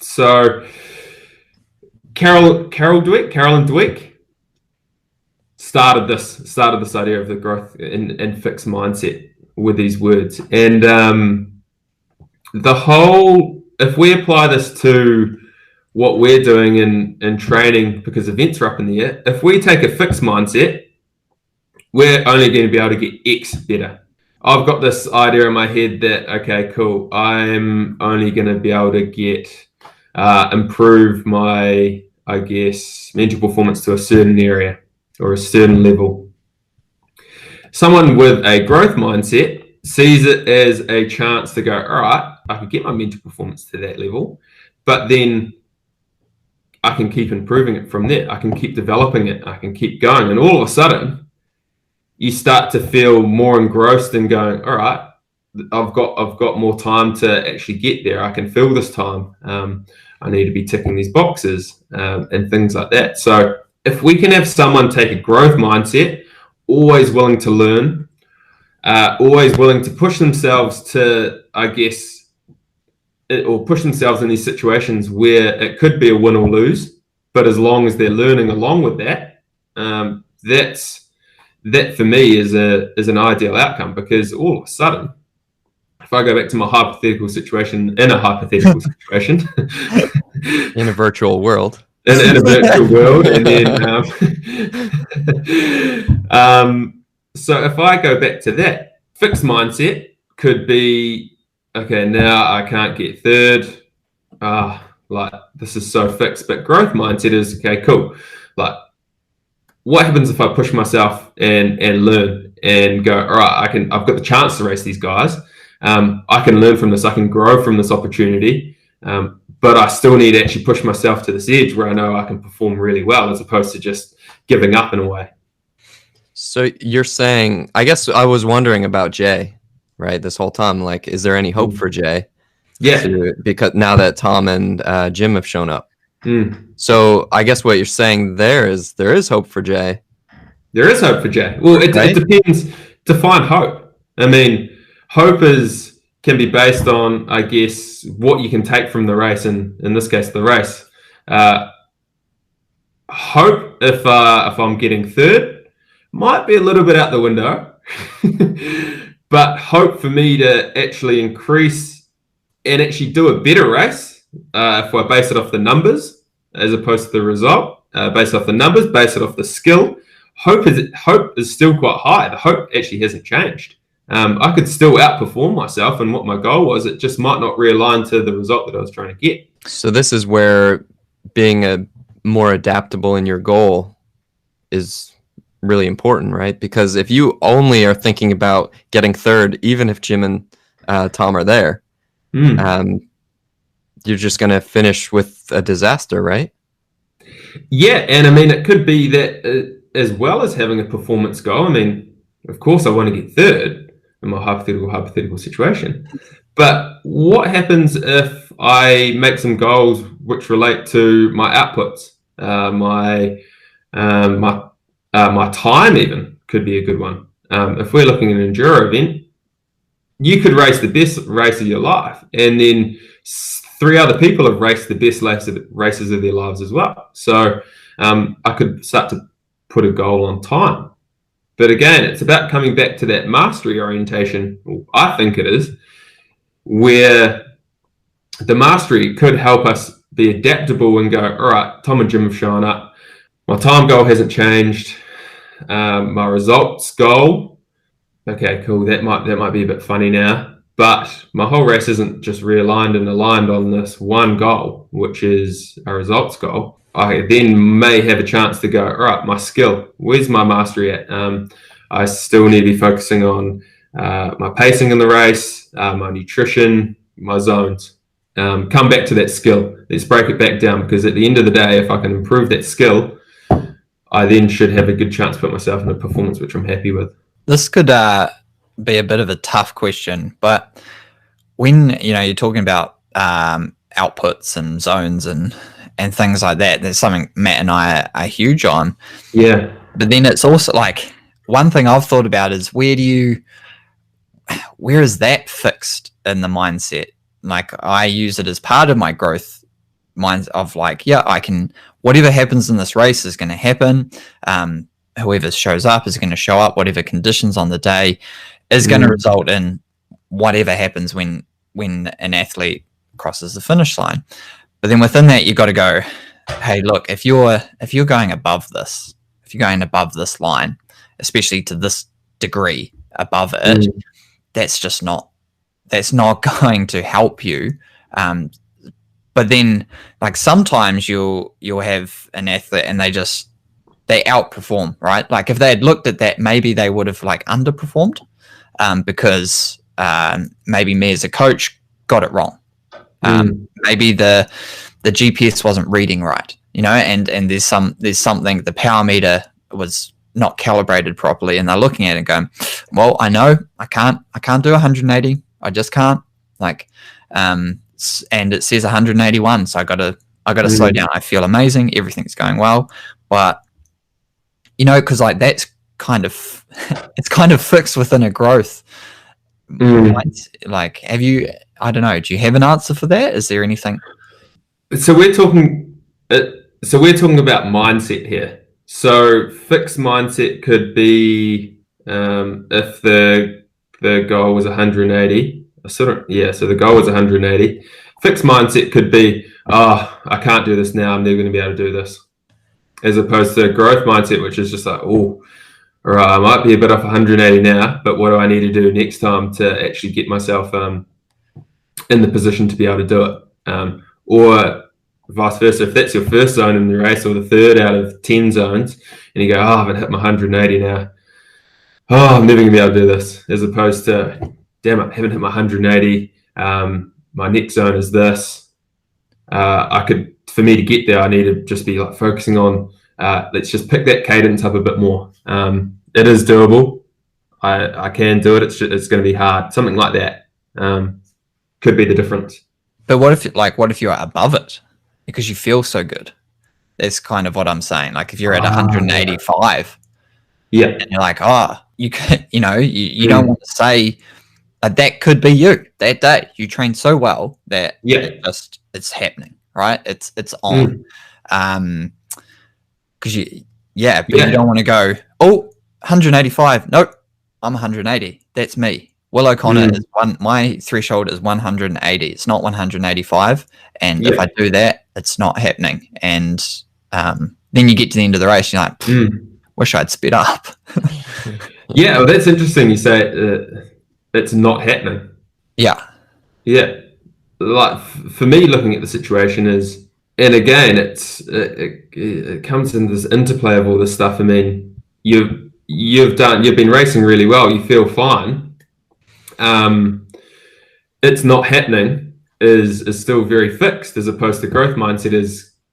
So Carolyn Dweck started this idea of the growth and fixed mindset with these words. And if we apply this to what we're doing in training, because events are up in the air, if we take a fixed mindset, we're only going to be able to get X better. I've got this idea in my head that, okay, cool, I'm only going to be able to get improve my, I guess, mental performance to a certain area or a certain level. Someone with a growth mindset sees it as a chance to go, all right, I could get my mental performance to that level, but then I can keep improving it from there. I can keep developing it. I can keep going. And all of a sudden, you start to feel more engrossed in going, all right, I've got more time to actually get there. I can fill this time. I need to be ticking these boxes and things like that. So if we can have someone take a growth mindset, always willing to learn, always willing to push themselves to, I guess, or push themselves in these situations where it could be a win or lose, but as long as they're learning along with that, that for me is an ideal outcome. Because all of a sudden, if I go back to my hypothetical situation, in a hypothetical situation, in a virtual world, in a virtual world, and then so if I go back to that, fixed mindset could be, okay, now I can't get third. Like, this is so fixed. But growth mindset is, okay, cool. Like, what happens if I push myself and learn and go, all right, I've got the chance to race these guys. I can learn from this. I can grow from this opportunity. But I still need to actually push myself to this edge where I know I can perform really well, as opposed to just giving up in a way. So you're saying, I guess I was wondering about Jay, right? This whole time, like, is there any hope for Jay? Yeah. Because now that Tom and Jim have shown up. So I guess what you're saying there is hope for Jay. There is hope for Jay. Well, it depends. Define hope. I mean, hope is can be based on, I guess, what you can take from the race, and in this case, the race. Hope if I'm getting third might be a little bit out the window, but hope for me to actually increase and actually do a better race if I base it off the numbers as opposed to the result. Based off the numbers, base it off the skill. Hope is still quite high. The hope actually hasn't changed. I could still outperform myself and what my goal was. It just might not realign to the result that I was trying to get. So this is where being a more adaptable in your goal is really important, right? Because if you only are thinking about getting third, even if Jim and Tom are there, you're just going to finish with a disaster, right? Yeah, and I mean, it could be that as well as having a performance goal. I mean, of course, I want to get third in my hypothetical situation. But what happens if I make some goals which relate to my outputs? My time even could be a good one. If we're looking at an enduro event, you could race the best race of your life, and then 3 other people have raced the best races of their lives as well. So I could start to put a goal on time. But again, it's about coming back to that mastery orientation. I think it is, where the mastery could help us be adaptable and go, all right, Tom and Jim have shown up. My time goal hasn't changed. My results goal, okay, cool. That might be a bit funny now, but my whole race isn't just realigned and aligned on this one goal, which is a results goal. I then may have a chance to go, all right, my skill, where's my mastery at? I still need to be focusing on my pacing in the race, my nutrition, my zones. Come back to that skill. Let's break it back down, because at the end of the day, if I can improve that skill, I then should have a good chance to put myself in a performance which I'm happy with. This could be a bit of a tough question, but when you're talking about outputs and zones and things like that, that's something Matt and I are huge on. Yeah. But then it's also like, one thing I've thought about is where is that fixed in the mindset? Like, I use it as part of my growth mind of like, yeah, I can, whatever happens in this race is going to happen. Whoever shows up is going to show up. Whatever conditions on the day is going to result in whatever happens when an athlete crosses the finish line. But then within that, you've got to go, hey, look, if you're going above this, if you're going above this line, especially to this degree above it, that's not going to help you. But then, like, sometimes you'll have an athlete and they outperform, right? Like, if they had looked at that, maybe they would have like underperformed because maybe me as a coach got it wrong. Maybe the GPS wasn't reading right, and there's something, the power meter was not calibrated properly, and they're looking at it and going, well, I know I can't do 180. I just can't, like, and it says 181. So I gotta slow down. I feel amazing. Everything's going well. But, cause like that's kind of, it's kind of fixed within a growth. Like, I don't know. Do you have an answer for that? Is there anything? So we're talking about mindset here. So fixed mindset could be if the goal was 180. So the goal was 180. Fixed mindset could be, I can't do this now. I'm never going to be able to do this. As opposed to growth mindset, which is just like, all right, I might be a bit off 180 now, but what do I need to do next time to actually get myself in the position to be able to do it? Or vice versa, if that's your first zone in the race or the third out of 10 zones, and you go, I haven't hit my 180 now. I'm never going to be able to do this. As opposed to, damn it, I haven't hit my 180. My next zone is this. For me to get there, I need to just be like focusing on, let's just pick that cadence up a bit more. It is doable. I can do it. It's going to be hard. Something like that could be the difference. But what if you're above it because you feel so good? That's kind of what I'm saying. Like, if you're at 185, yeah, and you're like, you can, you don't want to say that could be you that day. You train so well that Yeah. it's happening, right? It's on. Because but you don't want to go, 185. Nope, I'm 180. That's me. Will O'Connor is my threshold is 180. It's not 185. And if I do that, it's not happening. And then you get to the end of the race, you're like, wish I'd sped up. Yeah, well, that's interesting. You say it's not happening. Yeah. Yeah. Like for me, looking at the situation is, and again, it comes in this interplay of all this stuff. I mean, you've been racing really well. You feel fine. It's not happening is still very fixed, as opposed to growth mindset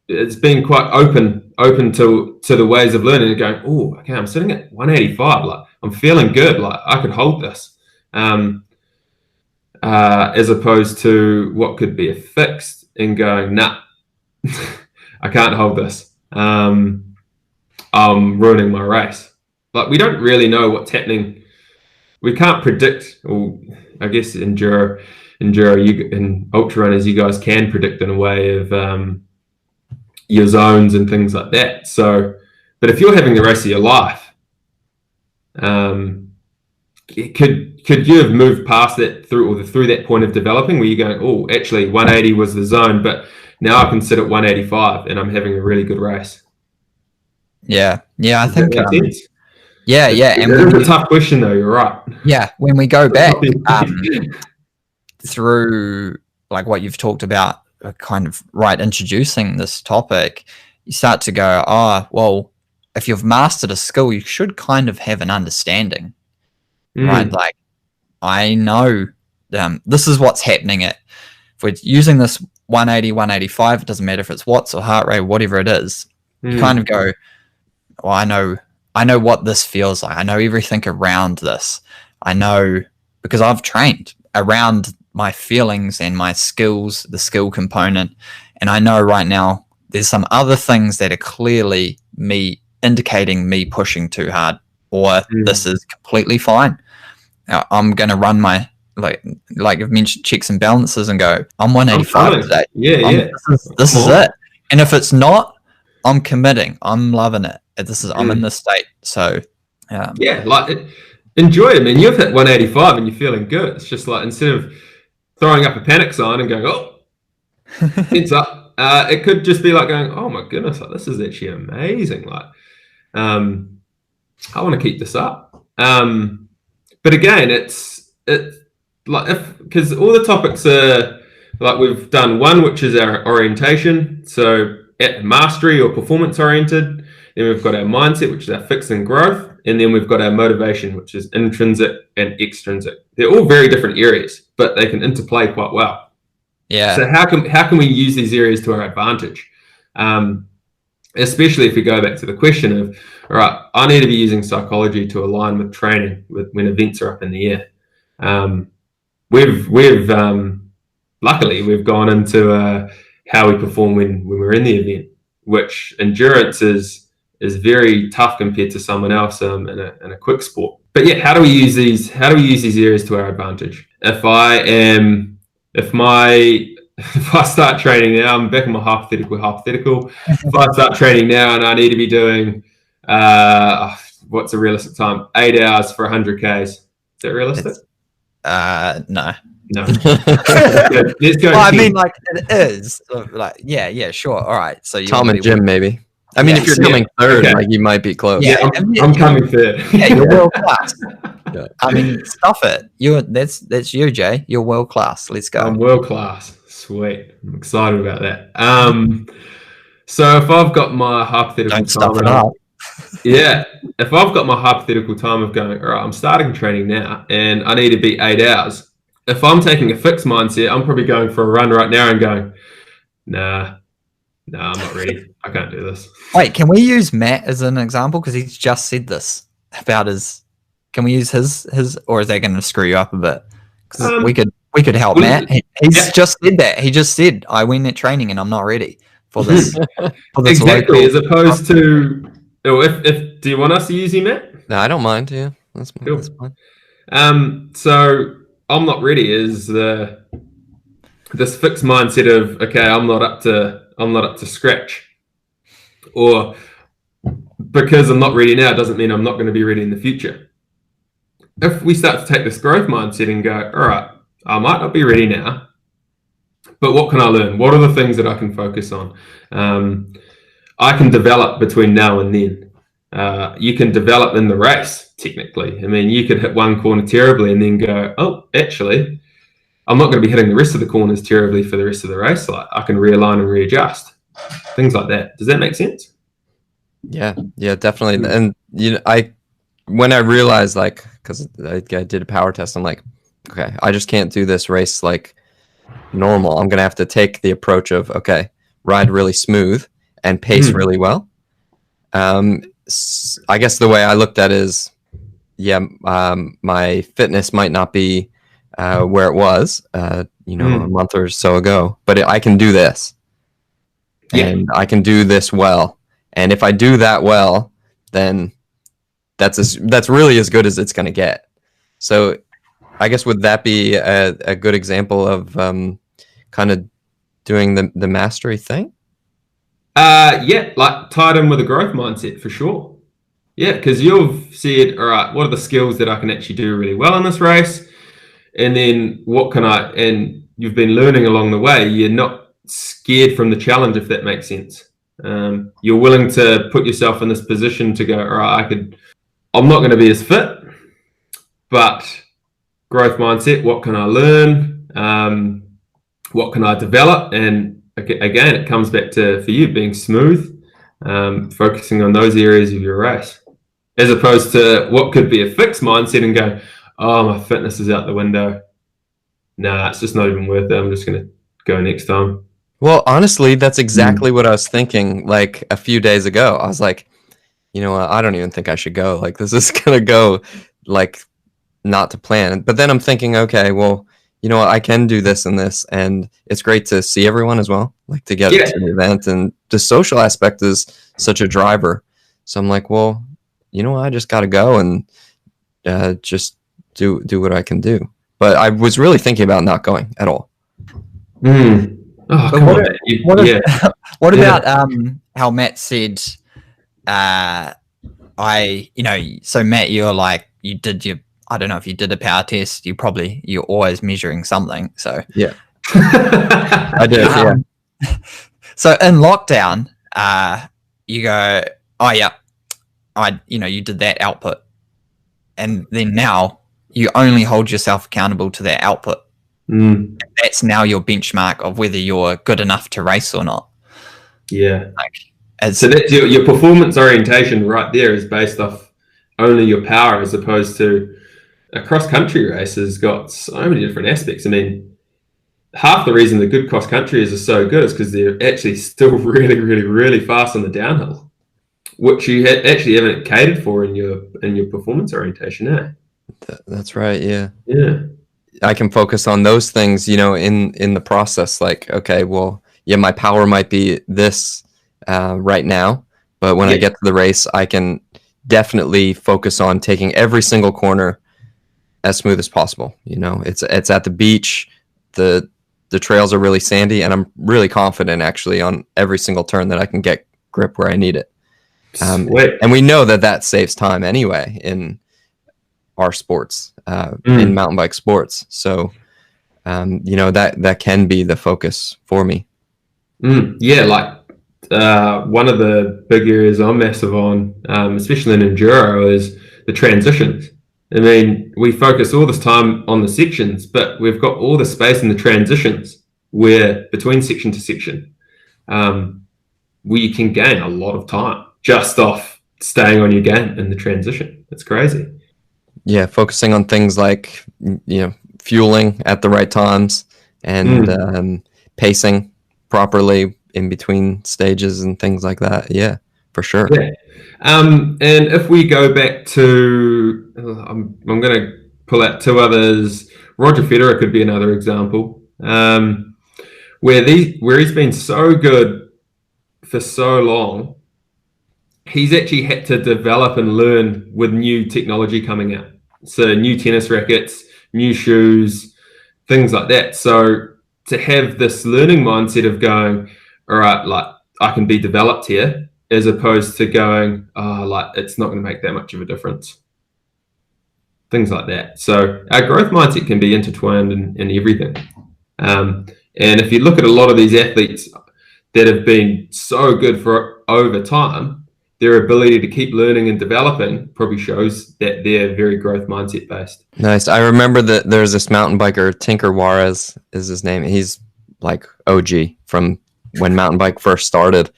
it's being quite open to the ways of learning and going, oh, okay, I'm sitting at 185. Like I'm feeling good. Like I could hold this. As opposed to what could be a fixed and going, nah, I can't hold this. I'm ruining my race. Like we don't really know what's happening. We can't predict, or I guess enduro, you and ultra runners, you guys can predict in a way of your zones and things like that. So, but if you're having the race of your life, could you have moved past that through that point of developing where you're going, oh, actually 180 was the zone, but now I can sit at 185 and I'm having a really good race? Yeah, I think. And it's a tough question, though. You're right. Yeah, when we go back through like what you've talked about, kind of introducing this topic, you start to go, well, if you've mastered a skill, you should kind of have an understanding, right? Like, I know this is what's happening if we're using this 180, 185, it doesn't matter if it's watts or heart rate, whatever it is, you kind of go, well, I know what this feels like. I know everything around this. I know because I've trained around my feelings and my skills, the skill component. And I know right now there's some other things that are clearly me indicating me pushing too hard, or this is completely fine. Now, I'm going to run my, like I've mentioned, checks and balances and go, I'm 185 today. This is it. And if it's not, I'm committing. I'm loving it. I'm in this state. So, enjoy it, man. You've hit 185 and you're feeling good. It's just like, instead of throwing up a panic sign and going, heads up, it could just be like going, oh my goodness, like, this is actually amazing. Like, I want to keep this up. But again, it's like, because all the topics are like, we've done one, which is our orientation. So at mastery or performance oriented. Then we've got our mindset, which is our fix and growth. And then we've got our motivation, which is intrinsic and extrinsic. They're all very different areas, but they can interplay quite well. Yeah. So how can we use these areas to our advantage? Especially if we go back to the question of, all right, I need to be using psychology to align with training when events are up in the air. We've luckily we've gone into how we perform when we're in the event, which endurance is very tough compared to someone else in a quick sport. But yeah, how do we use these areas to our advantage? If I start training now, I'm back in my hypothetical. If I start training now and I need to be doing what's a realistic time? 8 hours for 100 Ks. Is that realistic? No. Let's go. Well, I mean, like, it is. Like, yeah, sure. All right. So you Tom and Jim, maybe. I mean, if you're coming third, like, you might be close. Yeah, I'm coming third. Yeah, you're world class. Yeah. I mean, stuff it. That's you, Jay. You're world class. Let's go. I'm world class. Sweet. I'm excited about that. So if I've got my hypothetical Don't stuff it up. Yeah, if I've got my hypothetical time of going, all right, I'm starting training now, and I need to be 8 hours. If I'm taking a fixed mindset, I'm probably going for a run right now and going, nah, I'm not ready. I can't do this. Wait, can we use Matt as an example? Because he's just said this about his. Can we use his, or is that going to screw you up a bit? Because we could help Matt. He's just said that. He just said, I went at training and I'm not ready for this. Exactly. As opposed to, if do you want us to use him, Matt? No, I don't mind. Yeah, that's cool. That's fine. So I'm not ready is this fixed mindset of, okay, I'm not up to scratch, or because I'm not ready now doesn't mean I'm not going to be ready in the future. If we start to take this growth mindset and go, all right, I might not be ready now, but what can I learn? What are the things that I can focus on? I can develop between now and then. You can develop in the race, technically. I mean, you could hit one corner terribly and then go, oh, actually, I'm not going to be hitting the rest of the corners terribly for the rest of the race. Like, I can realign and readjust. Things like that. Does that make sense? Yeah, definitely. And when I realized, like, because I did a power test, I'm like, okay, I just can't do this race like normal. I'm gonna have to take the approach of, okay, ride really smooth and pace really well. I guess the way I looked at it is, my fitness might not be where it was, a month or so ago, but I can do this, and I can do this well. And if I do that well, then that's really as good as it's going to get. So I guess would that be a good example of kind of doing the mastery thing? Like tied in with a growth mindset for sure. Yeah, because you've said, all right, what are the skills that I can actually do really well in this race? And then and you've been learning along the way. You're not scared from the challenge, if that makes sense. You're willing to put yourself in this position to go, all right, I'm not going to be as fit, but growth mindset, what can I learn? What can I develop? And again, it comes back to, for you, being smooth, focusing on those areas of your race, as opposed to what could be a fixed mindset and go, oh, my fitness is out the window. Nah, it's just not even worth it. I'm just going to go next time. Well, honestly, that's exactly what I was thinking like a few days ago. I was like, you know what, I don't even think I should go. Like, this is going to go like not to plan. But then I'm thinking, okay, well, you know what, I can do this and this. And it's great to see everyone as well, like to get to the event. And the social aspect is such a driver. So I'm like, well, you know what, I just got to go and just do what I can do. But I was really thinking about not going at all. Oh, come on. What about how Matt said, so Matt, you're like, I don't know if you did a power test, you're always measuring something. So yeah, I did. Yeah. So in lockdown, you go, oh yeah, you did that output, and then now you only hold yourself accountable to that output. That's now your benchmark of whether you're good enough to race or not. Yeah. So that's your performance orientation right there is based off only your power, as opposed to a cross-country race has got so many different aspects. I mean, half the reason the good cross-country are so good is because they're actually still really, really, really fast on the downhill, which you actually haven't catered for in your performance orientation, eh? That's right. Yeah. Yeah. I can focus on those things, in the process. Like, okay, well, yeah, my power might be this right now, but when I get to the race, I can definitely focus on taking every single corner as smooth as possible. It's at the beach. The trails are really sandy, and I'm really confident actually on every single turn that I can get grip where I need it. And we know that saves time anyway in our sports, in mountain bike sports. So, that can be the focus for me. Yeah, like one of the big areas I'm massive on, especially in enduro, is the transitions. I mean, we focus all this time on the sections, but we've got all the space in the transitions where between section to section, where you can gain a lot of time just off staying on your game in the transition. It's crazy. Yeah, focusing on things like, fueling at the right times and pacing properly in between stages and things like that. Yeah, for sure. Yeah. And if we go back to, I'm going to pull out two others. Roger Federer could be another example, where he's been so good for so long. He's actually had to develop and learn with new technology coming out. So new tennis rackets, new shoes, things like that. So to have this learning mindset of going, all right, like I can be developed here, as opposed to going, oh, like it's not going to make that much of a difference. Things like that. So our growth mindset can be intertwined in everything. And if you look at a lot of these athletes that have been so good for over time, their ability to keep learning and developing probably shows that they're very growth mindset based. Nice. I remember that there's this mountain biker, Tinker Juarez is his name. He's like OG from when mountain bike first started.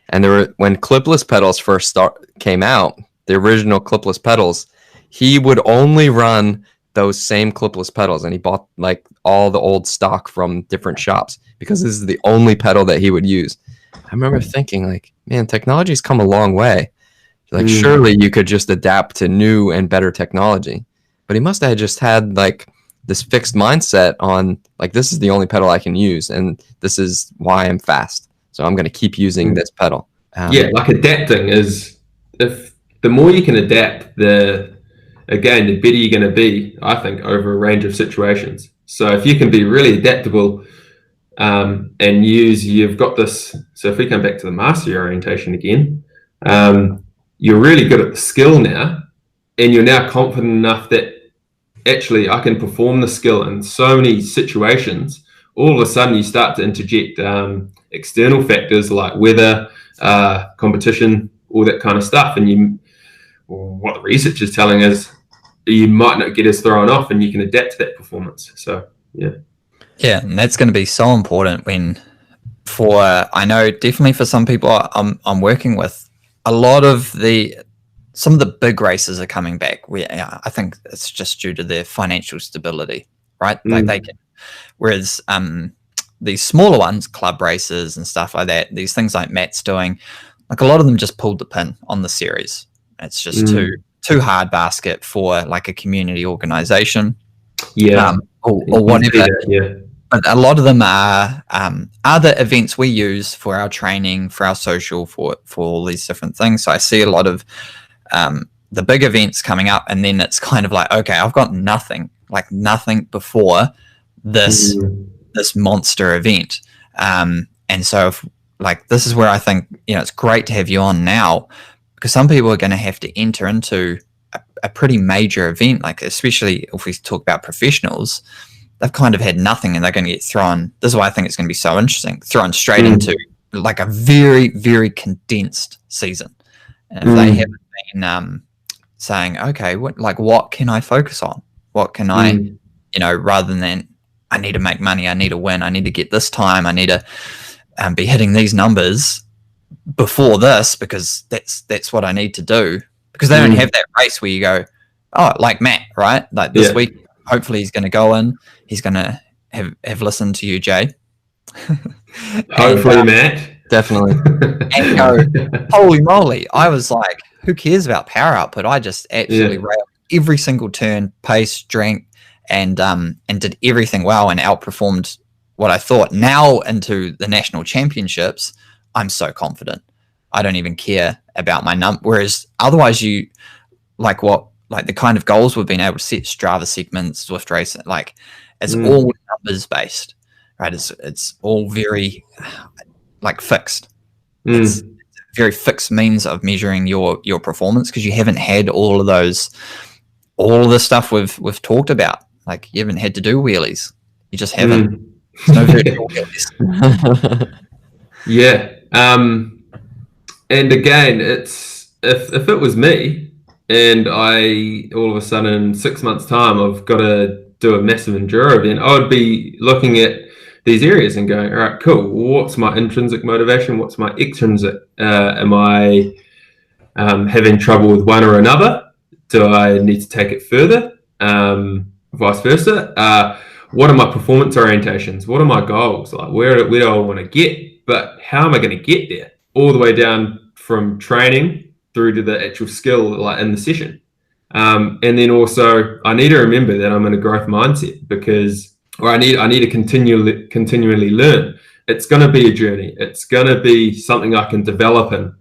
And when clipless pedals first came out, the original clipless pedals, he would only run those same clipless pedals, and he bought like all the old stock from different shops because this is the only pedal that he would use. I remember thinking, like, man, technology's come a long way. Like, surely you could just adapt to new and better technology. But he must have just had like this fixed mindset on like, this is the only pedal I can use, and this is why I'm fast. So I'm going to keep using this pedal. Yeah, like adapting is, if the more you can adapt, the better you're going to be, I think, over a range of situations. So if you can be really adaptable and you've got this. So if we come back to the mastery orientation again, you're really good at the skill now, and you're now confident enough that actually I can perform the skill in so many situations. All of a sudden you start to interject external factors like weather, competition, all that kind of stuff. And what the research is telling us, you might not get as thrown off, and you can adapt to that performance. So, yeah. Yeah, and that's going to be so important I know definitely for some people I'm working with, a lot of some of the big races are coming back. I think it's just due to their financial stability, right? Like they can, whereas these smaller ones, club races and stuff like that, these things like Matt's doing, like a lot of them just pulled the pin on the series. It's just too hard basket for like a community organization, or whatever. Yeah. But a lot of them are the events we use for our training, for our social, for all these different things. So I see a lot of the big events coming up, and then it's kind of like, okay, I've got nothing before this monster event, and so this is where I think it's great to have you on now, because some people are going to have to enter into a pretty major event, like especially if we talk about professionals. They've kind of had nothing, and they're going to get thrown. This is why I think it's going to be so interesting. Thrown straight into like a very, very condensed season. And if they haven't been saying, okay, what can I focus on? What can I, rather than I need to make money, I need to win, I need to get this time, I need to be hitting these numbers before this, because that's what I need to do. Because they don't have that race where you go, oh, like Matt, right? Like this week, hopefully he's going to go in. He's going to have listened to you, Jay. Hopefully, Matt. Definitely. And go, holy moly. I was like, who cares about power output? I just absolutely railed every single turn, pace, strength, and did everything well and outperformed what I thought. Now into the national championships, I'm so confident. I don't even care about my number. Whereas otherwise you, like the kind of goals we've been able to set, Strava segments, Swift race, like it's all numbers based, right? It's all very like fixed. It's a very fixed means of measuring your performance, because you haven't had all of the stuff we've talked about. Like you haven't had to do wheelies. You just haven't. There's no virtual wheelies. Yeah. And again, it's if it was me, and I all of a sudden in 6 months' time I've got to do a massive enduro event, I would be looking at these areas and going, all right, cool. What's my intrinsic motivation? What's my extrinsic? Am I having trouble with one or another? Do I need to take it further? Vice versa. What are my performance orientations? What are my goals? Like where do I want to get? But how am I going to get there? All the way down from training through to the actual skill, like in the session. And then also I need to remember that I'm in a growth mindset, I need to continually learn. It's going to be a journey. It's going to be something I can develop in,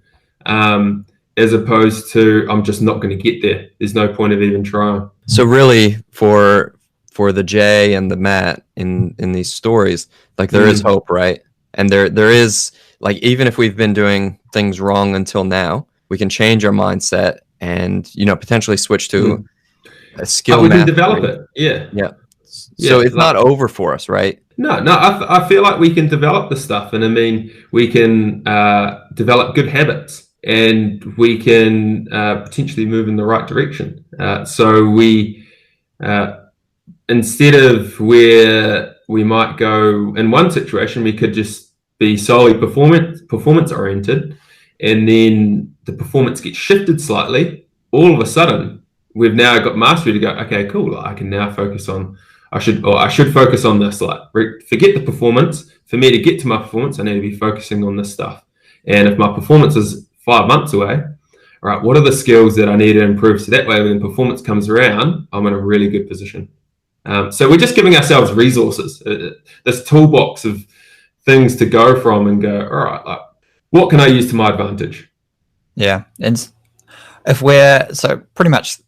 as opposed to I'm just not going to get there. There's no point of even trying. So really, for for the Jay and the Matt in these stories, like there is hope, right? And there is, like, even if we've been doing things wrong until now, we can change our mindset and, you know, potentially switch to a skill. We can develop it. Yeah. So it's not over for us, right? No. I feel like we can develop the stuff, and I mean, we can develop good habits, and we can potentially move in the right direction. So we, instead of where we might go in one situation, we could just be solely performance oriented, and then the performance gets shifted slightly. All of a sudden, we've now got mastery to go, okay, cool, I can now focus on, I should focus on this. Like, forget the performance. For me to get to my performance, I need to be focusing on this stuff. And if my performance is 5 months away, all right, what are the skills that I need to improve? So that way, when performance comes around, I'm in a really good position. So we're just giving ourselves resources, this toolbox of things to go from and go, all right, like, what can I use to my advantage? Yeah. And if we're, so pretty much,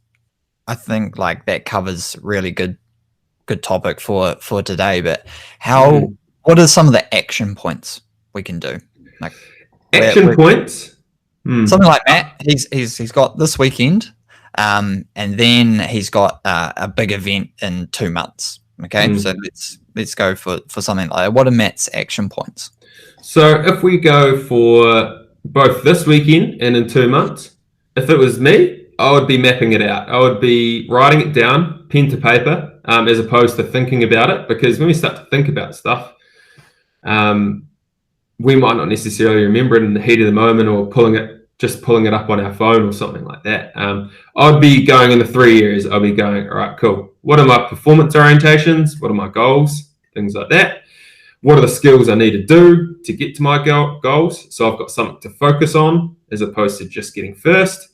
I think like that covers really good topic for today. But what are some of the action points we can do? Like action points? Something like Matt, he's got this weekend, and then he's got a big event in 2 months. Okay, so let's go for something like that. What are Matt's action points? So if we go for both this weekend and in 2 months, if it was me, I would be mapping it out. I would be writing it down, pen to paper, as opposed to thinking about it. Because when we start to think about stuff, we might not necessarily remember it in the heat of the moment, or pulling it up on our phone or something like that. I'd be going in the 3 areas. I'll be going, all right, cool. What are my performance orientations? What are my goals? Things like that. What are the skills I need to do to get to my goals? So I've got something to focus on as opposed to just getting first.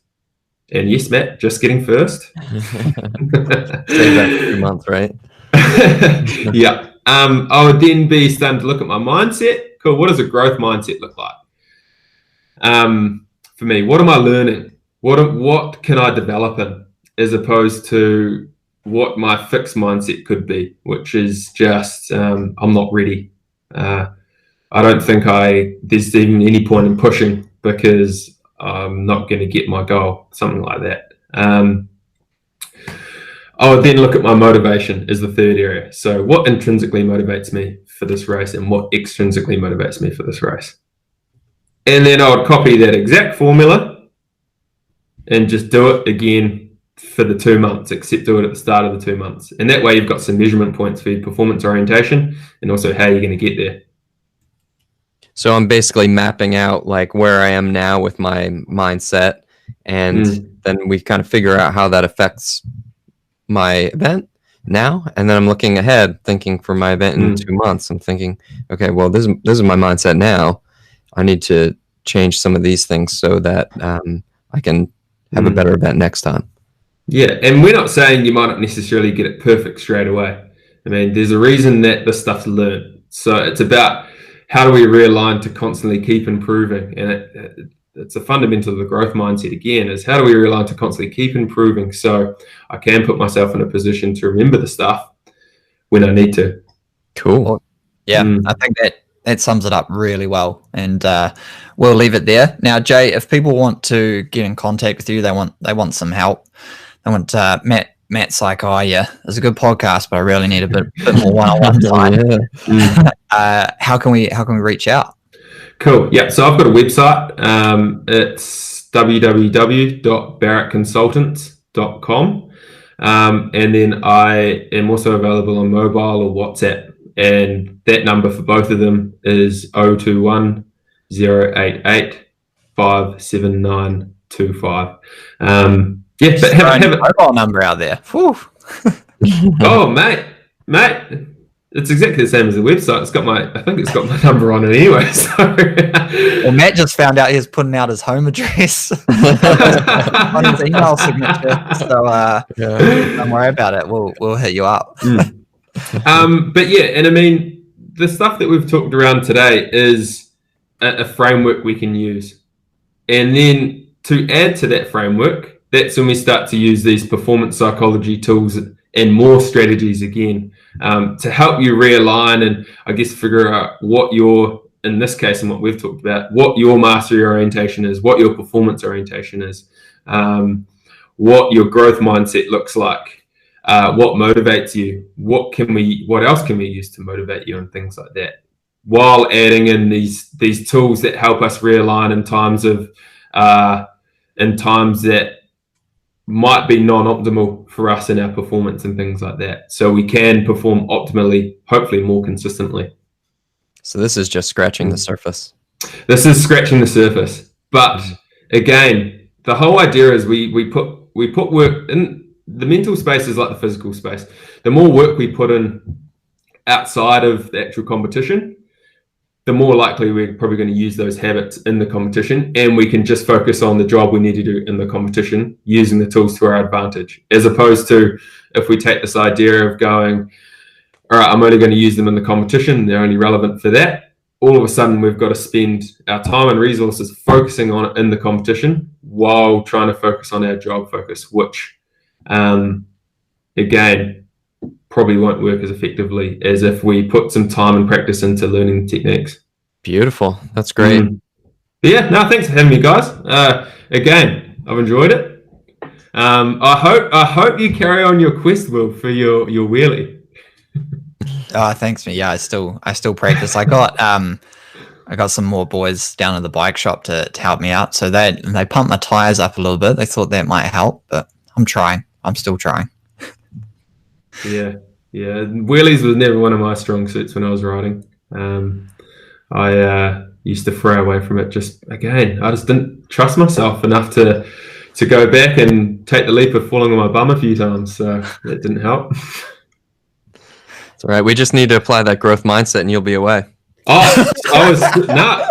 And yes, Matt, just getting first. Save that 2 months, right? Yeah. I would then be starting to look at my mindset. Cool. What does a growth mindset look like? For me, what am I learning? What can I develop in, as opposed to what my fixed mindset could be, which is just I'm not ready. I don't think there's even any point in pushing because I'm not going to get my goal, something like that. I would then look at my motivation as the third area. So what intrinsically motivates me for this race and what extrinsically motivates me for this race. And then I would copy that exact formula and just do it again for the 2 months, except do it at the start of the 2 months. And that way you've got some measurement points for your performance orientation and also how you're going to get there. So I'm basically mapping out like where I am now with my mindset, and then we kind of figure out how that affects my event now. And then I'm looking ahead, thinking for my event in 2 months. I'm thinking, okay, well, this is my mindset now. I need to change some of these things so that I can have a better event next time. Yeah, and we're not saying you might not necessarily get it perfect straight away. I mean, there's a reason that this stuff's learned. So it's about how do we realign to constantly keep improving? And it's a fundamental of the growth mindset again, is how do we realign to constantly keep improving so I can put myself in a position to remember the stuff when I need to. Cool. Yeah, I think that sums it up really well, and we'll leave it there. Now, Jay, if people want to get in contact with you, they want some help. They want Matt Psycho, yeah, it's a good podcast, but I really need a bit more one-on-one time. How can we reach out? Cool. Yeah. So I've got a website. It's www.barrettconsultants.com. And then I am also available on mobile or WhatsApp. And that number for both of them is 021 088 57925. Yeah, but have a mobile number out there. Whew. Oh, mate, it's exactly the same as the website. I think it's got my number on it anyway. So, well, Matt just found out he was putting out his home address on his email signature. So don't worry about it. We'll hit you up. But yeah, and I mean, the stuff that we've talked around today is a framework we can use, and then to add to that framework, that's when we start to use these performance psychology tools and more strategies again to help you realign and I guess figure out what your, in this case and what we've talked about, what your mastery orientation is, what your performance orientation is, what your growth mindset looks like, what motivates you, what else can we use to motivate you, and things like that, while adding in these tools that help us realign in times that might be non-optimal for us in our performance and things like that, so we can perform optimally, hopefully more consistently. So this is just scratching the surface. This is scratching the surface, but again, the whole idea is we put work in. The mental space is like the physical space. The more work we put in outside of the actual competition, the more likely we're probably going to use those habits in the competition, and we can just focus on the job we need to do in the competition using the tools to our advantage, as opposed to if we take this idea of going, all right, I'm only going to use them in the competition, they're only relevant for that. All of a sudden, we've got to spend our time and resources focusing on it in the competition while trying to focus on our job focus, which, again, probably won't work as effectively as if we put some time and practice into learning techniques. Beautiful. That's great. Yeah, no, thanks for having me, guys. Again, I've enjoyed it. I hope you carry on your quest, Will, for your wheelie. Oh, thanks, man. Yeah, I still practice. I got some more boys down at the bike shop to help me out. So they pumped my tires up a little bit. They thought that might help, but I'm trying. I'm still trying. Yeah. Wheelies was never one of my strong suits when I was riding. I used to fray away from it. I just didn't trust myself enough to go back and take the leap of falling on my bum a few times. So that didn't help. It's all right. We just need to apply that growth mindset and you'll be away. Oh,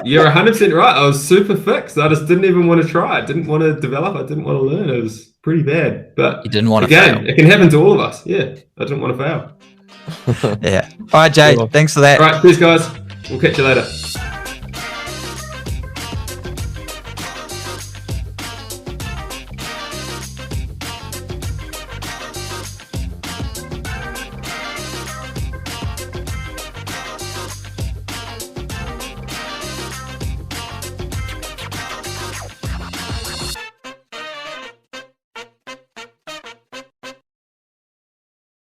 you're 100% right. I was super fixed. I just didn't even want to try. I didn't want to develop. I didn't want to learn. It was pretty bad. But you didn't want to fail. It can happen to all of us. Yeah, I didn't want to fail. Yeah. All right, Jay. Thanks for that. All right, peace, guys. We'll catch you later.